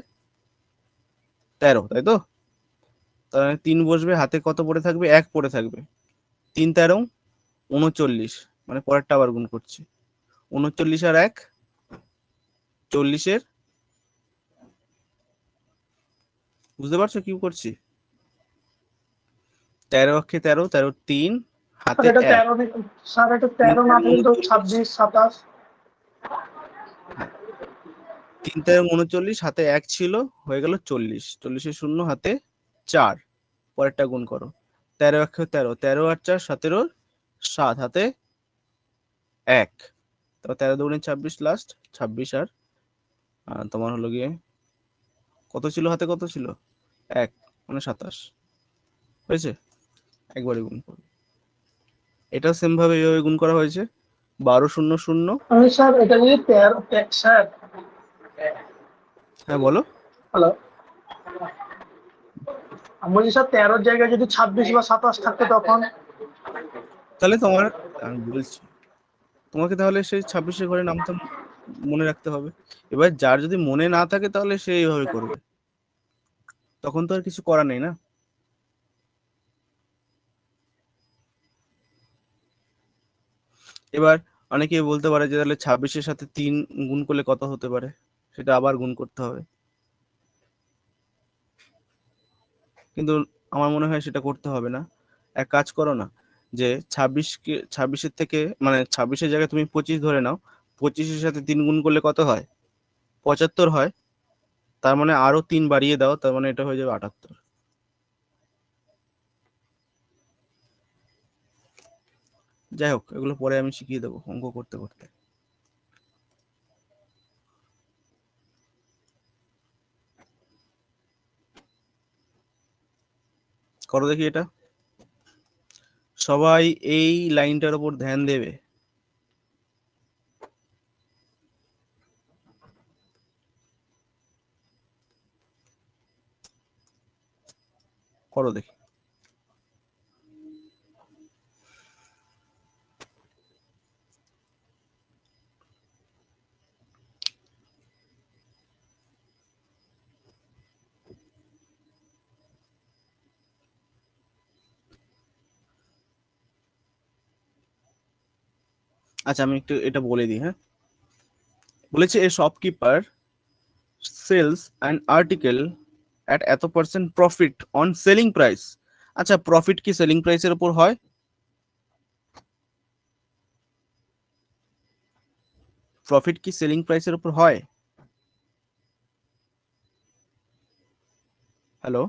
13, তাই তো? তাহলে 3 বসবে, হাতে কত পড়ে থাকবে? 1 পড়ে থাকবে। 3 13 39, মানে পরেরটা আবার গুণ করছি। 39 আর 1 40 বুঝতে পারছো কি করছি? 13 অক্ষে 13, 13 3 হাতে
এটা
1।
13 স্যার, এটা 13 না থাকলে তো 26 27।
3 13 39, হাতে 1 ছিল, হয়ে গেল 40। 40 শূন্য, হাতে 4, পরেরটা গুণ করো। 13 অক্ষে 13, 13 আর 4 17, 7 হাতে 1। তারপর 13 দুগুণে 26, লাস্ট 26 আর তোমার হলো গিয়ে কত ছিল, হাতে কত ছিল? 1, মানে 27 হয়েছে। একবারে গুণ করো। এটা সেম ভাবে এইভাবে গুণ করা হয়েছে। 12 0 0।
আমি স্যার এটা যদি 13 স্যার,
হ্যাঁ বলো।
হ্যালো, আমি বলছি স্যার 13 জায়গায় যদি 26 বা 27 থাকতো তখন?
তাহলে তোমার, আমি বলছি তোমাকে, তাহলে সেই 26-এর ঘরে নামটা মনে রাখতে হবে। এবার যার যদি মনে না থাকে তাহলে সে এইভাবে করবে, তখন তো আর কিছু করার নেই না। এবার অনেকে বলতে পারে যে তাহলে 26-এর সাথে 3 গুণ করলে কত হতে পারে, সেটা আবার গুণ করতে হবে। কিন্তু আমার মনে হয় সেটা করতে হবে না। এক কাজ করো না, যে 26-এর থেকে, মানে 26-এর জায়গায় তুমি 25 ধরে নাও। 25-এর সাথে 3 গুণ করলে কত হয়? 75 হয়। তার মানে আরো 3 বাড়িয়ে দাও, তার মানে এটা হয়ে যাবে 78। যাই হোক, এগুলো পরে আমি শিখিয়ে দেবো অঙ্ক করতে করতে। করো দেখি এটা। সবাই এই লাইনটার উপর ধ্যান দেবে। করো দেখি। আচ্ছা, আমি একটু এটা বলে দিই। হ্যাঁ, বলেছে a shopkeeper sells an article at এত percent profit on selling price. আচ্ছা, প্রফিট কি সেলিং প্রাইসের উপর হয়? প্রফিট কি সেলিং প্রাইসের উপর হয়? হ্যালো।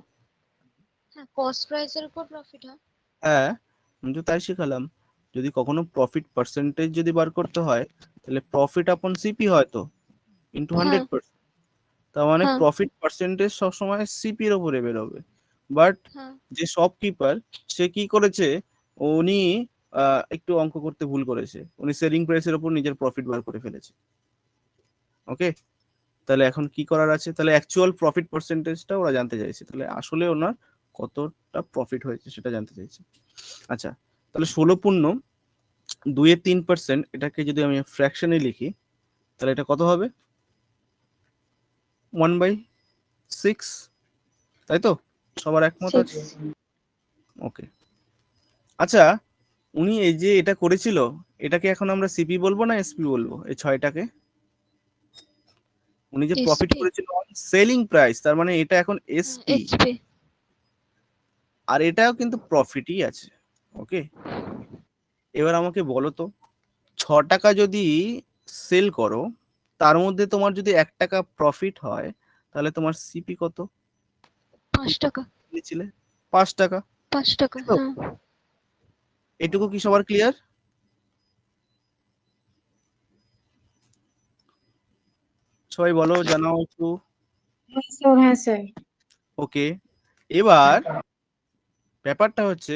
হ্যাঁ, কস্ট প্রাইসের উপর প্রফিট হয়।
হ্যাঁ, আমি তো তাই শিখালাম। যদি কখনো প্রফিট পার্সেন্টেজ যদি বার করতে হয়, তাহলে প্রফিট আপন সিপি হয় তো, ইন্টু
হ্যাঁ
100%। তার মানে
হ্যাঁ।
প্রফিট পার্সেন্টেজ সবসময় সিপি এর উপরে বেরোবে। বাট
হ্যাঁ
যে শপকিপার সে কি করেছে, উনি একটু অঙ্ক করতে ভুল করেছে, উনি সেলিং প্রাইসের উপর নিজের প্রফিট বার করে ফেলেছে। ওকে, তাহলে এখন কি করার আছে, তাহলে অ্যাকচুয়াল প্রফিট পার্সেন্টেজটা ওরা জানতে চাইছে, তাহলে আসলে ওনার কতটা প্রফিট হয়েছে সেটা জানতে চাইছে। আচ্ছা, তাহলে 16.2-3%, এটাকে যদি আমি ফ্র্যাকশনে লিখি তাহলে এটা কত হবে, 1/6, তাই তো? সবার একমত আছে?
6
ওকে। আচ্ছা, উনি এই যে এটা করেছিল, এটাকে এখন আমরা সিপি বলবো না এসপি বলবো, এই 6টাকে? উনি যে প্রফিট
SP
করেছিল সেলিং প্রাইস, তার মানে এটা এখন এসপি,
SP
আর এটাও কিন্তু প্রফিটই আছে। ওকে, এবার আমাকে বলো তো, 6 টাকা যদি সেল করো, তার মধ্যে তোমার যদি 1 টাকা প্রফিট হয়, তাহলে তোমার সিপি কত
5 টাকা
নিয়েছিলে? 5 টাকা।
5 টাকা
তো
হ্যাঁ।
এটুকু কি সবার ক্লিয়ার? সবাই বলো, জানাও একটু।
হ্যাঁ স্যার, হ্যাঁ স্যার।
ওকে, এবার ব্যাপারটা হচ্ছে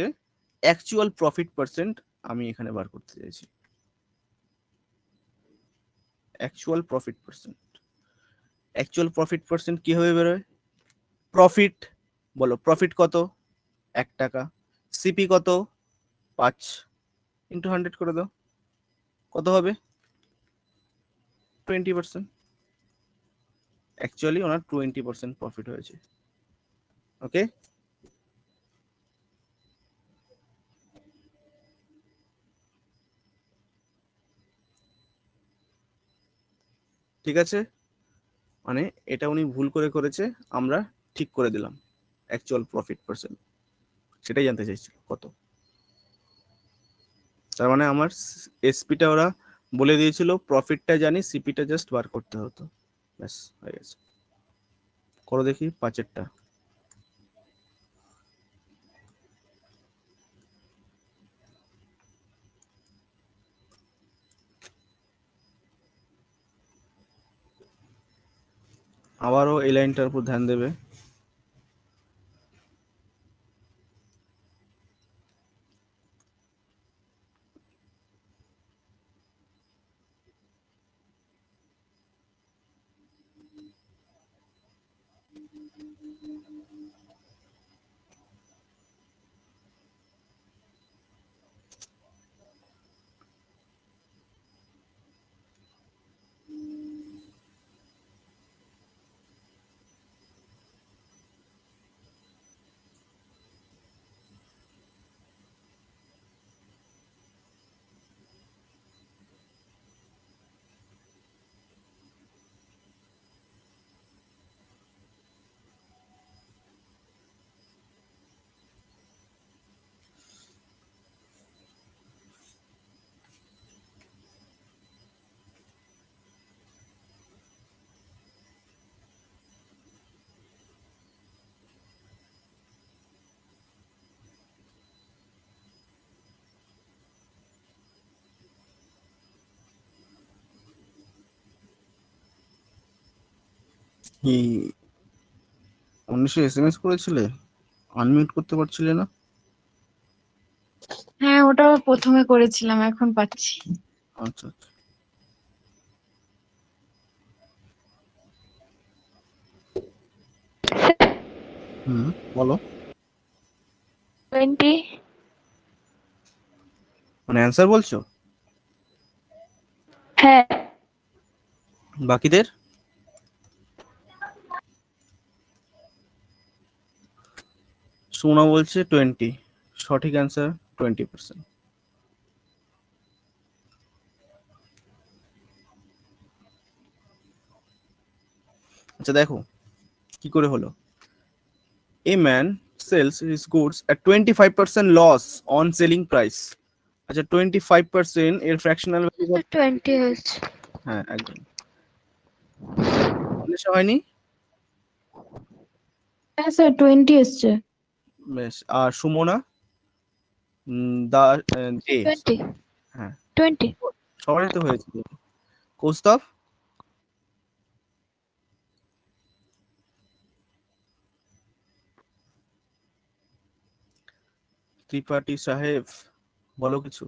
অ্যাকচুয়াল প্রফিট পার্সেন্ট আমি এখানে বার করতে চাইছি। Actual profit percent, actual profit percent কিভাবে বেরোয়? প্রফিট, বলো প্রফিট কত, 1 টাকা, সিপি কত, 5 ইন্টু 100 করে দাও, কত হবে? 20%। অ্যাকচুয়ালি ওনার 20% প্রফিট হয়েছে। ওকে, ঠিক আছে, মানে এটা উনি ভুল করে করেছে, আমরা ঠিক করে দিলাম। অ্যাকচুয়াল প্রফিট পার্সেন্ট সেটাই জানতে চাইছিল কত। তার মানে আমার এসপিটা ওরা বলে দিয়েছিল, প্রফিটটা জানি, সিপিটা জাস্ট বার করতে হতো, ব্যাস হয়ে গেছে। করো দেখি 5-এরটা। আবারও এই লাইনটার উপর ধ্যান দেবে। এই 1900 এসএমএস করেছিলে, আনমিউট করতে পারছিলে না?
হ্যাঁ, ওটা প্রথমে করেছিলাম, এখন পাচ্ছি।
আচ্ছা আচ্ছা। বলো,
20
মানে অ্যান্সার বলছো?
হ্যাঁ
বাকিদের? সোনা বলছে 20, সঠিক অ্যান্সার 20%। আচ্ছা দেখো কি করে হলো। A man sells his goods at 25% loss on selling price। আচ্ছা 25% এর ফ্র্যাকশনাল ভ্যালু?
20 হয়েছে।
হ্যাঁ একদম, উনিশে হয়নি?
হ্যাঁ স্যার, 20 এসছে।
বেশ, আর সুমনা দা ডে?
20
হ্যাঁ
20
সবারই তো হয়েছে। কৌস্তভ? ত্রিপাঠী সাহেব, বলো কিছু।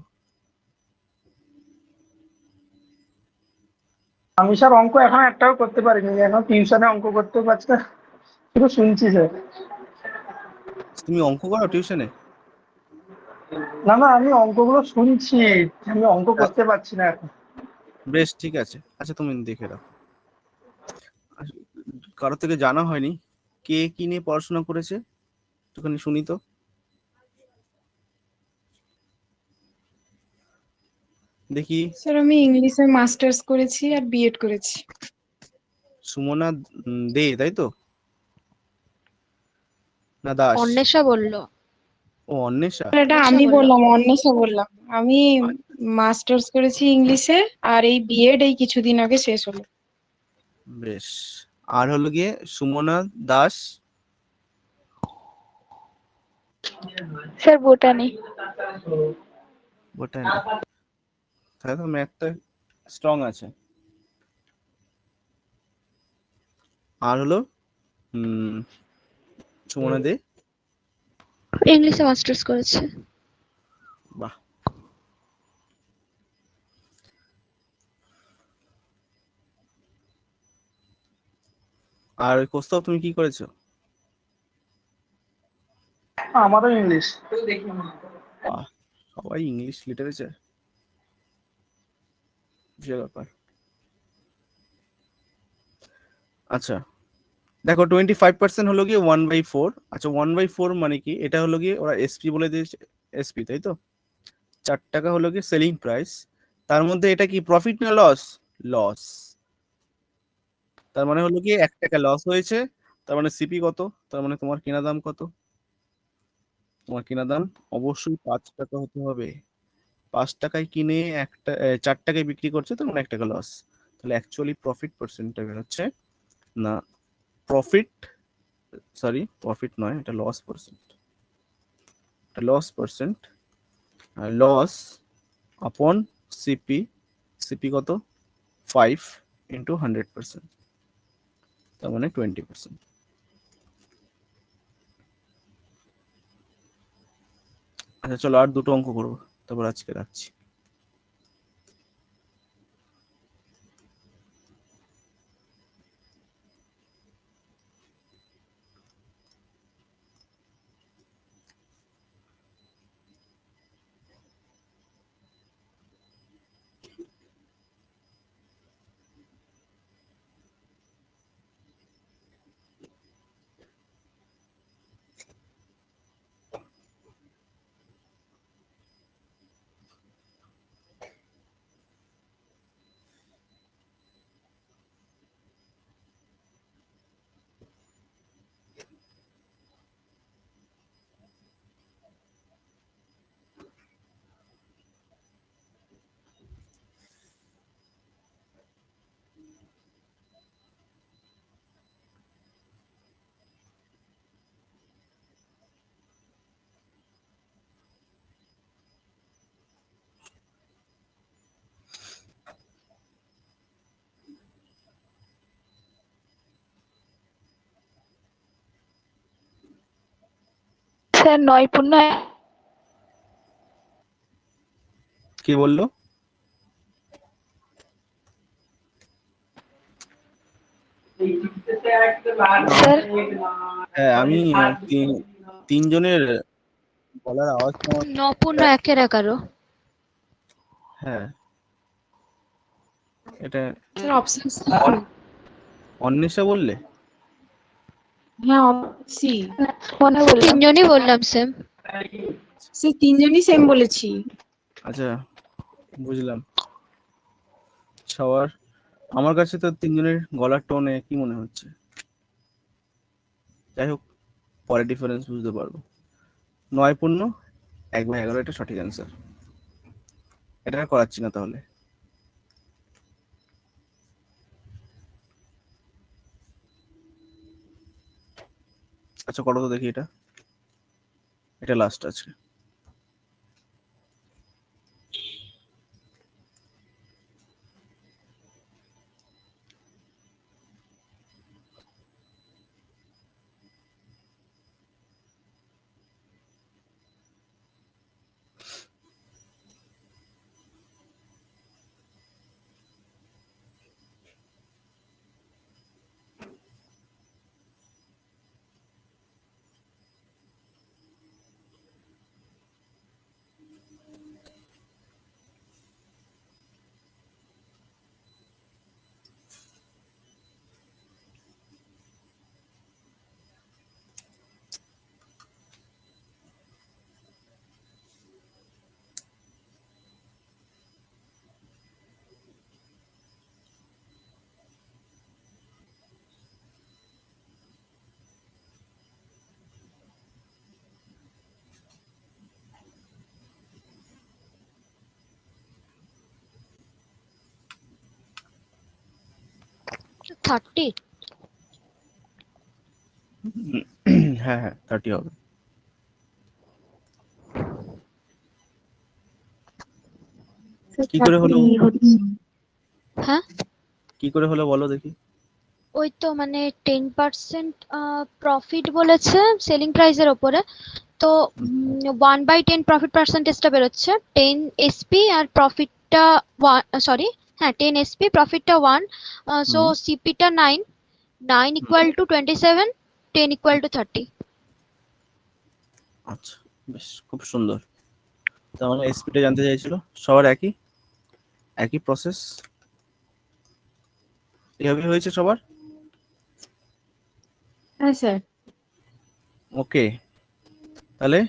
আমি স্যার অঙ্ক এখন একটাও করতে পারিনি, এখন টিউশনে অঙ্ক করতে পারছি না, শুধু শুনছি স্যার।
তুমি অঙ্ক করো টিউশনে?
না না, আমি অঙ্কগুলো শুনছি, আমি অঙ্ক করতে পারছি না এখন।
বেশ, ঠিক আছে। আচ্ছা, তুমি দেখে রাখো। কারো থেকে জানা হয়নি কে কি নিয়ে পড়াশোনা করেছে, একটুখানি শুনি তো। দেখি।
স্যার আমি ইংলিশে মাস্টার্স করেছি আর বিএড করেছি।
সুমনা দে, তাই তো? না দাস?
অন্বেষা বললো।
ও, অন্বেষা।
এটা
অন্বেষা
আমি
বললো।
বললাম, অন্বেষা বললাম। আমি মাস্টার্স করেছি ইংলিশে, আর এই বিএড এই কিছুদিন আগে শেষ হলো।
বেশ। আর হলো গিয়ে Sumana Das.
Sir botany.
Botany. তাহলে তো ম্যাথটা স্ট্রং আছে। আর হলো সুমনা দে।
ইংলিশে মাস্টার্স করেছে।
বাহ। আর কৌস্তব, তুমি কি করেছো?
আমারও ইংলিশ।
বাহ, সবাই ইংলিশ লিটারেচার, বিশাল ব্যাপার। আচ্ছা, দেখো 25% হলো গিয়ে 1/4। আচ্ছা, 1/4 মানে কি? এটা হলো গিয়ে ওরা এসপি বলে দিয়েছে। এসপি, তাই তো? 4 টাকা হলো গিয়ে সেলিং প্রাইস। তার মধ্যে এটা কি প্রফিট না লস? লস। তার মানে হলো গিয়ে 1 টাকা লস হয়েছে। তার মানে সিপি কত? তার মানে তোমার কেনা দাম কত? তোমার কেনা দাম অবশ্যই 5 টাকা হতে হবে। 5 টাকায় কিনে 4 টাকায় বিক্রি করছে, তো 1 টাকা লস। তাহলে অ্যাকচুয়ালি প্রফিট পার্সেন্টটা বেরোচ্ছে না, প্রফিট, সরি প্রফিট নয়, এটা লস পার্সেন্ট। এটা লস পার্সেন্ট। লস আপন সিপি। সিপি কত? 5 ইন্টু 100%, তার মানে 20%। আচ্ছা, চলো আর দুটো অঙ্ক করবো, তারপর আজকে রাখছি।
স্যার নৈপুণ্য।
কি বললো?
স্যার
হ্যাঁ, আমি তিনজনের গলার আওয়াজ আমার।
নপুণ্য একের 11।
হ্যাঁ, এটা
স্যার অপশন
অন্বেষা বললে?
হ্যাঁ সি।
মনে বললাম।
তিনজনই বললাম সেম।
সে তিনজনই সেম বলেছি।
আচ্ছা, বুঝলাম। সবার, আমার কাছে তো তিনজনের গলার টোন একই মনে হচ্ছে। যাই হোক, পরে ডিফারেন্স বুঝতে পারবো। 9 পূর্ণ 1/11, এটা সঠিক অ্যান্সার। এটা আর করাচ্ছি না তাহলে। আচ্ছা, করো তো দেখি এটা। এটা লাস্ট আছে।
30।
হ্যাঁ হ্যাঁ 30 হবে। কি করে হলো?
30 হচ্ছে।
হ্যাঁ,
কি করে হলো বলো দেখি।
ওই তো মানে 10% প্রফিট বলেছে সেলিং প্রাইসের ওপরে। তো 1/10 প্রফিট পার্সেন্টেজটা বেরোচ্ছে 10 এসপি, আর প্রফিটটা 1, সরি, হ্যাঁ 10 এসপি, প্রফিটটা 1, সো
হুম,
সিপিটা 9, 9 ইকুয়াল টু 27, 10 ইকুয়াল টু 30।
আচ্ছা, বেশ খুব সুন্দর। তার মানে এসপিটা জানতে চাইছিল, সবার একই একই প্রসেস এভাবে হয়েছে সবার।
হ্যাঁ স্যার।
ওকে, তাহলে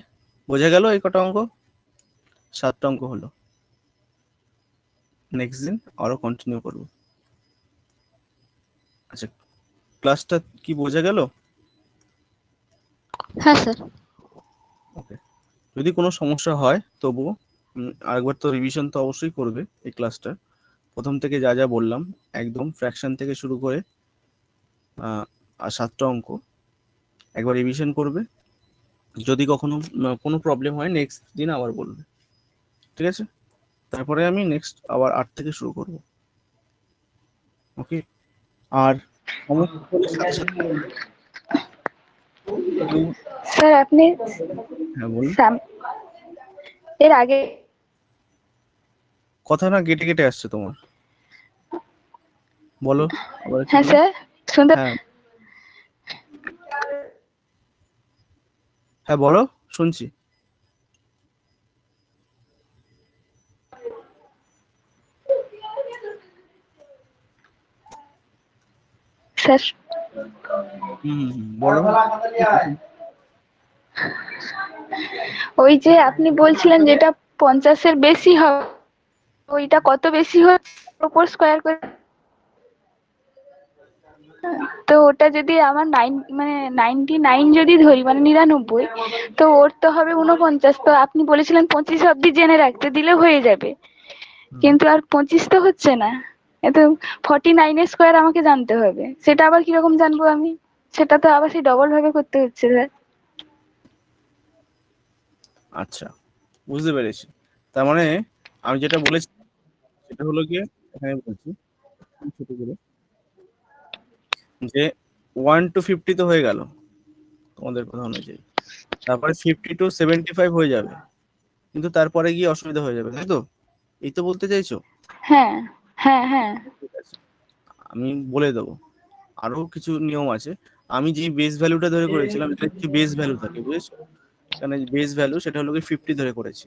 বোঝা গেল এই কটা অঙ্ক, 7টা অঙ্ক হলো। নেক্সট দিন আরো কন্টিনিউ করবো। আচ্ছা, ক্লাসটা কি বোঝা গেল?
হ্যাঁ স্যার।
ওকে, যদি কোনো সমস্যা হয় তবুও আরেকবার তো রিভিশন তো অবশ্যই করবে এই ক্লাসটা। প্রথম থেকে যা যা বললাম একদম ফ্র্যাকশন থেকে শুরু করে আর 7টা অঙ্ক একবার রিভিশন করবে। যদি কখনো কোনো প্রবলেম হয় নেক্সট দিন আবার বলবে, ঠিক আছে? তারপরে আমি নেক্সট আবার 8 থেকে শুরু করব। ওকে, আর সমস্যা হলে সাথে সাথে তুমি-
স্যার আপনি
হ্যাঁ বলুন।
এর আগে
কথা না কেটে কেটে আসছে তোমার, বলো আবার একটু
হ্যাঁ
বলো।
স্যার শুনতে
হ্যাঁ হ্যাঁ বলো, শুনছি।
স্যার
বলো।
ওই যে আপনি বলছিলেন যেটা 50-এর বেশি হবে, ওইটা কত বেশি হচ্ছে উপর স্কোয়ার করে, তো ওটা যদি আমার 99 যদি ধরি মানে 99, তো ওর তো হবে 49, তো আপনি বলেছিলেন 25 অব্দি জেনে রাখতে দিলে হয়ে যাবে, কিন্তু আর 25 তো হচ্ছে না, এত 49 স্কোয়ার আমাকে জানতে হবে, সেটা আবার কিরকম জানবো আমি? সেটা তো আবার সেই ডবল ভাবে করতে হচ্ছে স্যার।
আচ্ছা, বুঝতে পেরেছি। তার মানে আমি যেটা বলেছি সেটা হলো গিয়ে, এখানে বলছি ছোট করে, যে 1 to 50 তো হয়ে গেল তোমাদের কথা অনুযায়ী, তারপরে 50 to 75 হয়ে যাবে, কিন্তু তারপরে গিয়ে অসুবিধা হয়ে যাবে, তাই তো? এই তো বলতে চাইছো?
হ্যাঁ হ্যাঁ হ্যাঁ
ঠিক আছে, আমি বলে দেবো। আরো কিছু নিয়ম আছে। আমি যে বেস ভ্যালুটা ধরে করেছিলাম, এটা হচ্ছে বেস ভ্যালু থাকে, বুঝেছো? এখানে বেস ভ্যালু সেটা হলো কি 50 ধরে করেছি,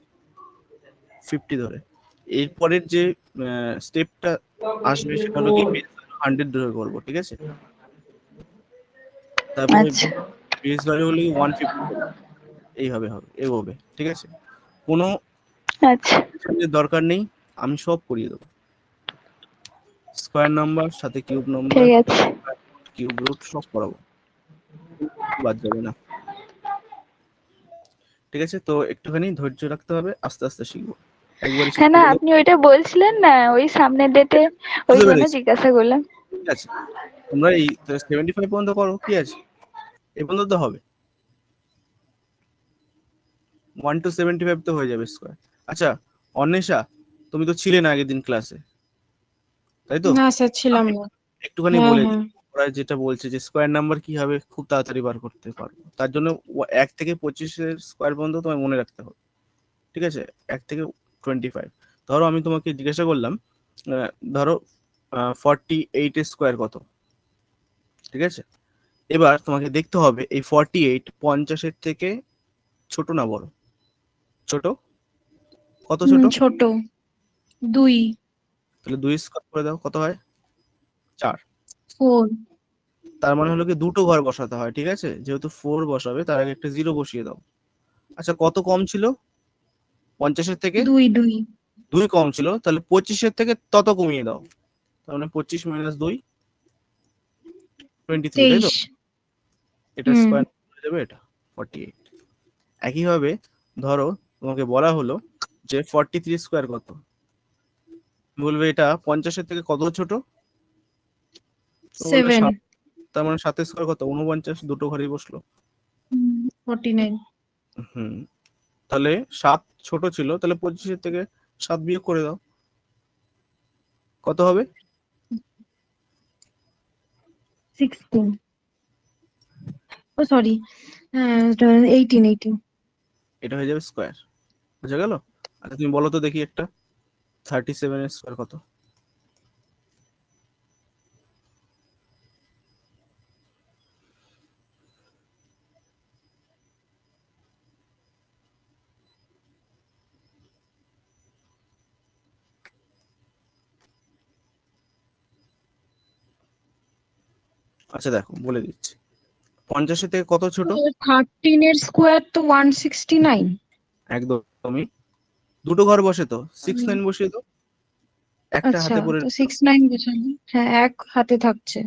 50 ধরে। এরপরের যে স্টেপটা আসবে সেটা হলো কি বেস ভ্যালু 100 ধরে করবো, ঠিক আছে? তারপরে
আচ্ছা
বেস ভ্যালু হলো 150 করবো, এইভাবে হবে, এগোবে, ঠিক আছে? কোনো
আচ্ছা
চেঞ্জের দরকার নেই, আমি সব করিয়ে দেবো। স্কোয়ার নাম্বার সাথে কিউব নাম্বার,
ঠিক আছে
কিউব রুট সব করাবো, বাদ যাবে না। ঠিক আছে, তো একটুখানি ধৈর্য রাখতে হবে, আস্তে আস্তে শিখবো, একবারই
হ্যাঁ
শিখতে
না,
গেলে।
আপনি ওইটা বলছিলেন না ওই সামনের ডেটে, ওই
বুঝতে
জন্য
পেরেছি,
জিজ্ঞাসা করলাম।
ঠিক আছে। তোমরা এই 75 পর্যন্ত করো, কি আছে, এই পর্যন্ত তো হবে, 1 to 75 তো হয়ে যাবে স্কোয়ার। আচ্ছা অন্বেষা, তুমি তো ছিলে না আগের দিন ক্লাসে, তাই তো?
না স্যার ছিলাম
আমি
না।
একটুখানি
হ্যাঁ
বলে দিই।
হ্যাঁ
ওরা যেটা বলছে যে স্কোয়ার নাম্বার কিভাবে খুব তাড়াতাড়ি বার করতে পারবো, তার জন্য 1 থেকে 25-এর স্কোয়ার পর্যন্ত তোমায় মনে রাখতে হবে, ঠিক আছে? 1 থেকে 25। ধরো আমি তোমাকে জিজ্ঞাসা করলাম, ধরো 48 স্কোয়ার কত, ঠিক আছে? এবার তোমাকে দেখতে হবে এই 48 50-এর থেকে ছোট না বড়? ছোট, কত ছোট?
ছোট 2,
তাহলে 2 স্কোয়ার করে দাও, কত হয়? 4।
4।
তার মানে হলো কি দুটো ঘর বসাতে হয়, ঠিক আছে? যেহেতু 4 বসাবে তার আগে একটা 0 বসিয়ে দাও। আচ্ছা কত কম ছিল 50-এর থেকে?
2, 2,
2 কম ছিল, তাহলে 25-এর থেকে তত কমিয়ে দাও। তার মানে 25 - 2 23, তাই তো?
23।
এটা
হুম
স্কোয়ার হয়ে যাবে, এটা 48। একইভাবে ধরো তোমাকে বলা হলো যে 43 স্কোয়ার কত, বলবে এটা 50-এর থেকে কত ছোট? তো বললো
7
7, তার মানে 7 স্কোয়ার কত? 49, দুটো ঘরেই বসলো।
49
হুম, তাহলে 7 ছোট ছিল, তাহলে 25 থেকে 7 বিয়োগ করে দাও, কত হবে?
16 ও সরি 18
এটা হয়ে যাবে স্কোয়ার, বুঝা গেল? আচ্ছা তুমি বলো তো দেখি একটা, 37 এর স্কোয়ার কত? আচ্ছা দেখো বলে দিচ্ছি, 50 থেকে কত ছোট?
13 এর স্কোয়ার তো 169।
একদমই, দুটো ঘর বসে তো, 6 9 বসিয়ে দাও, একটা
আচ্ছা
হাতে পড়ে
তো 69 বসাবো, হ্যাঁ এক হাতে থাকছে।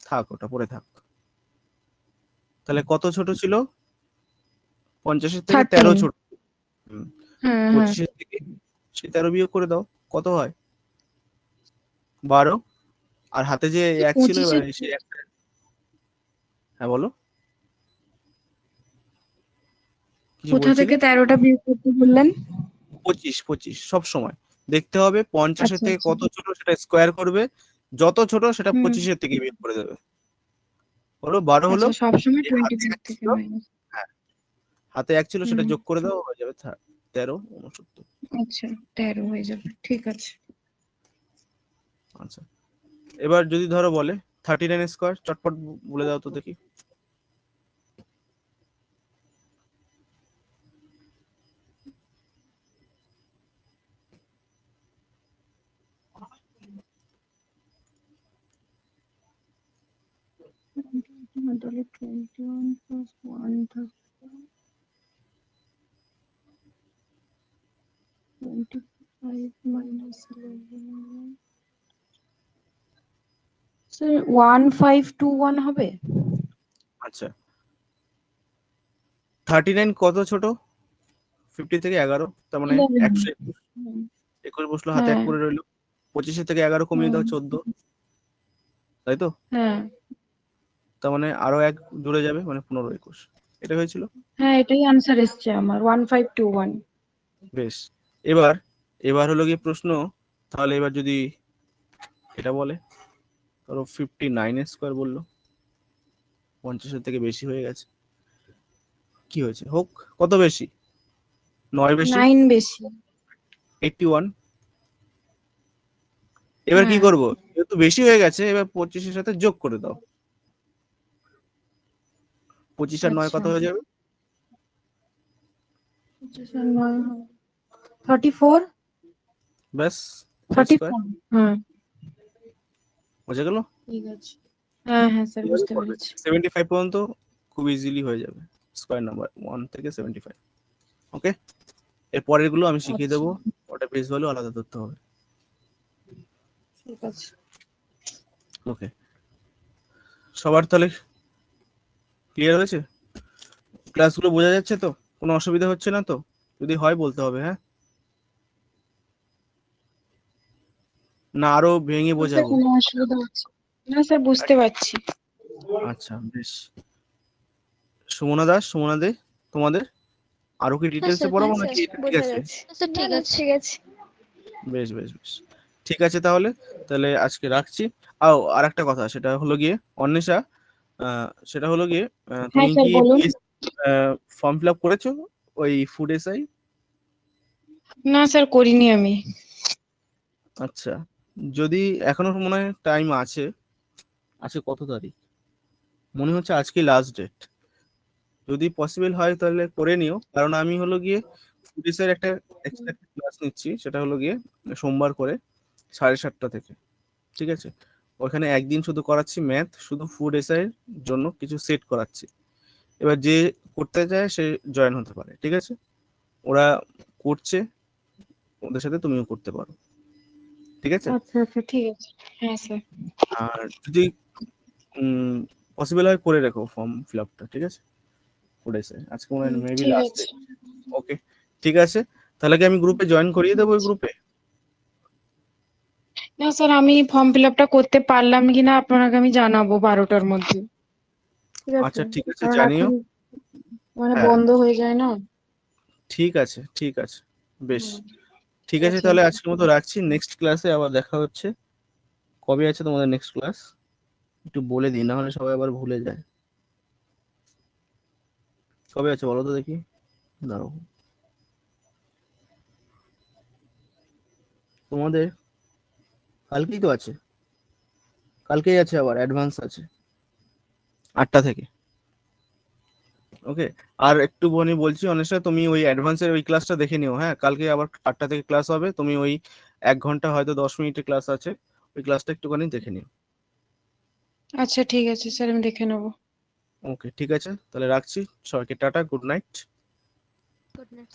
থাক, ওটা পড়ে থাক। তাহলে কত ছোট ছিল? 50 থেকে 13
13
ছোট। হুম,
হ্যাঁ হ্যাঁ
25 থেকে সে 13 বিয়োগ করে দাও, কত হয়? 12। আর হাতে যে এক ছিল,
25
এবার সে একটা, হ্যাঁ বলো, কিছু
কোথা
বলছিলে?
থেকে 13টা বিয়োগ করতে বললেন?
25 সব সময় দেখতে হবে 50
আচ্ছা
থেকে
আচ্ছা
কত ছোট সেটা স্কোয়ার করবে, যত ছোট সেটা
হুম
25 থেকে বিয়োগ করে দেবে। হলো 12 হলো,
আচ্ছা সবসময়
যে হাতে
25
এক
থেকে
ছিল,
মাইনাস।
হ্যাঁ হাতে এক ছিল সেটা
হুম
যোগ করে দাও, হয়ে যাবে 13 69।
আচ্ছা 13 হয়ে যাবে, ঠিক আছে।
আচ্ছা, এবার যদি ধরো বলে 39 স্কোয়ার, চটপট বলে দাও তো দেখি।
তাহলে 21 plus 1 থাকবে 25 minus 11 স্যার 1521 হবে।
আচ্ছা 39 কত ছোট? 50 থেকে 11, তার মানে
11
121,
হুম,
21 বসলো, হাতে এক
হ্যাঁ
পড়ে রইলো। 25 থেকে 11 কমিয়ে দাও,
হুম
14, তাই তো?
হ্যাঁ
তার মানে আরো এক জুড়ে যাবে, মানে 15 21, এটা হয়েছিল।
হ্যাঁ এটাই আনসার এসছে আমার 1521।
বেশ, এবার এবার হলো গিয়ে প্রশ্ন, তাহলে এবার যদি এটা বলে, ধরো 59 স্কোয়ার বললো, 50 থেকে বেশি হয়ে গেছে, কি হয়েছে হোক, কত বেশি? 9 বেশি,
9 বেশি
81। এবার কি
হ্যাঁ
করব, যেহেতু বেশি হয়ে গেছে, এবার 25 সাথে যোগ করে দাও, 25 আর 9
আচ্ছা
কত হয়ে যাবে?
34
ব্যাস, স্কোয়ার,
34 হ্যাঁ
বোঝা গেল?
ঠিক আছে। হ্যাঁ হ্যাঁ স্যার
এভাবে
বুঝতে
করবে,
পেরেছি।
75 পর্যন্ত খুব ইজিলি হয়ে যাবে, স্কোয়ার নাম্বার 1 থেকে 75। ওকে, এর পরের গুলো আমি শিখিয়ে
আচ্ছা
দেবো, ওটা বেস ভ্যালু আলাদা ধরতে হবে।
ঠিক আছে।
ওকে, সবার তাহলে ক্লিয়ার হয়েছে? ক্লাসগুলো বোঝা যাচ্ছে তো? কোনো অসুবিধা হচ্ছে না তো? যদি হয় বলতে হবে, হ্যাঁ, না আরো ভেঙে
না স্যার
বোঝাবো?
কোনো অসুবিধা হচ্ছে না স্যার, বুঝতে পারছি।
আচ্ছা বেশ, সুমনা দাস, সুমনা দে, তোমাদের আরো কি
হ্যাঁ
ডিটেলসে
স্যার,
পড়াবো নাকি এটা ঠিক আছে?
স্যার ঠিক আছে।
বেশ বেশ বেশ, ঠিক আছে তাহলে, তাহলে আজকে রাখছি। আর একটা কথা, সেটা হলো গিয়ে অন্বেষা, সেটা হলো গিয়ে
হ্যাঁ
তুমি
স্যার
কি
বলুন।
ফর্ম ফিল আপ করেছো ওই ফুড এসআই?
না স্যার করিনি আমি।
আচ্ছা, যদি এখনো মনে হয় টাইম আছে, আছে কত তারিখ, মনে হচ্ছে আজকে লাস্ট ডেট, যদি পসিবল হয় তাহলে করে নিও, কারণ আমি হলো গিয়ে ফুড এসআই একটা এক্সট্রা ক্লাস নিচ্ছি, সেটা হলো গিয়ে সোমবার করে 7:30 থেকে, ঠিক আছে? ওখানে একদিন শুধু করাচ্ছি ম্যাথ, শুধু ফুড এসআই এর জন্য কিছু সেট করাচ্ছি, এবার যে করতে চায় সে জয়েন হতে পারে, ঠিক আছে? ওরা করছে, ওদের সাথে তুমিও করতে পারো, ঠিক আছে?
আচ্ছা আচ্ছা ঠিক আছে। হ্যাঁ স্যার
আর যদি পসিবল হয় করে রেখো ফর্ম ফিল আপটা, ঠিক আছে? ফুড এসআই আজকে মনে হয় মেবি
ঠিক
লাস্ট
আছে।
ডেট। ওকে, ঠিক আছে, তাহলে কি আমি গ্রুপে জয়েন করিয়ে দেবো, ওই গ্রুপে?
না স্যার, আমি ফর্ম ফিল আপটা করতে পারলাম কিনা আপনাকে আমি জানাবো 12টার মধ্যে। ঠিক আছে,
আচ্ছা ঠিক আছে,
কারণ
জানিও।
এখন মানে
হ্যাঁ
বন্ধ হয়ে যায় না।
ঠিক আছে, ঠিক আছে, বেশ।
হুম,
ঠিক আছে,
আছে।
তাহলে আজকের মতো রাখছি, নেক্সট ক্লাসে আবার দেখা হচ্ছে। কবে আছে তোমাদের নেক্সট ক্লাস একটু বলে দিই, না হলে সবাই আবার ভুলে যায়। কবে আছে বলো তো দেখি, দাঁড়াও। তোমাদের কালকেই তো আছে, কালকেই আছে, আবার অ্যাডভান্স আছে 8টা থেকে। ওকে, আর একটু বনি বলছি অনেস্টা, তুমি ওই অ্যাডভান্সের ওই ক্লাসটা দেখে নিও। হ্যাঁ, কালকে আবার 8টা থেকে ক্লাস হবে, তুমি ওই 1 ঘন্টা হয়তো 10 মিনিটের ক্লাস আছে, ওই ক্লাসটা একটুখানি দেখে নিও।
আচ্ছা ঠিক আছে স্যার, আমি দেখে নেবো।
ওকে ঠিক আছে, তাহলে রাখছি, সবাইকে tata, good night.
Good night.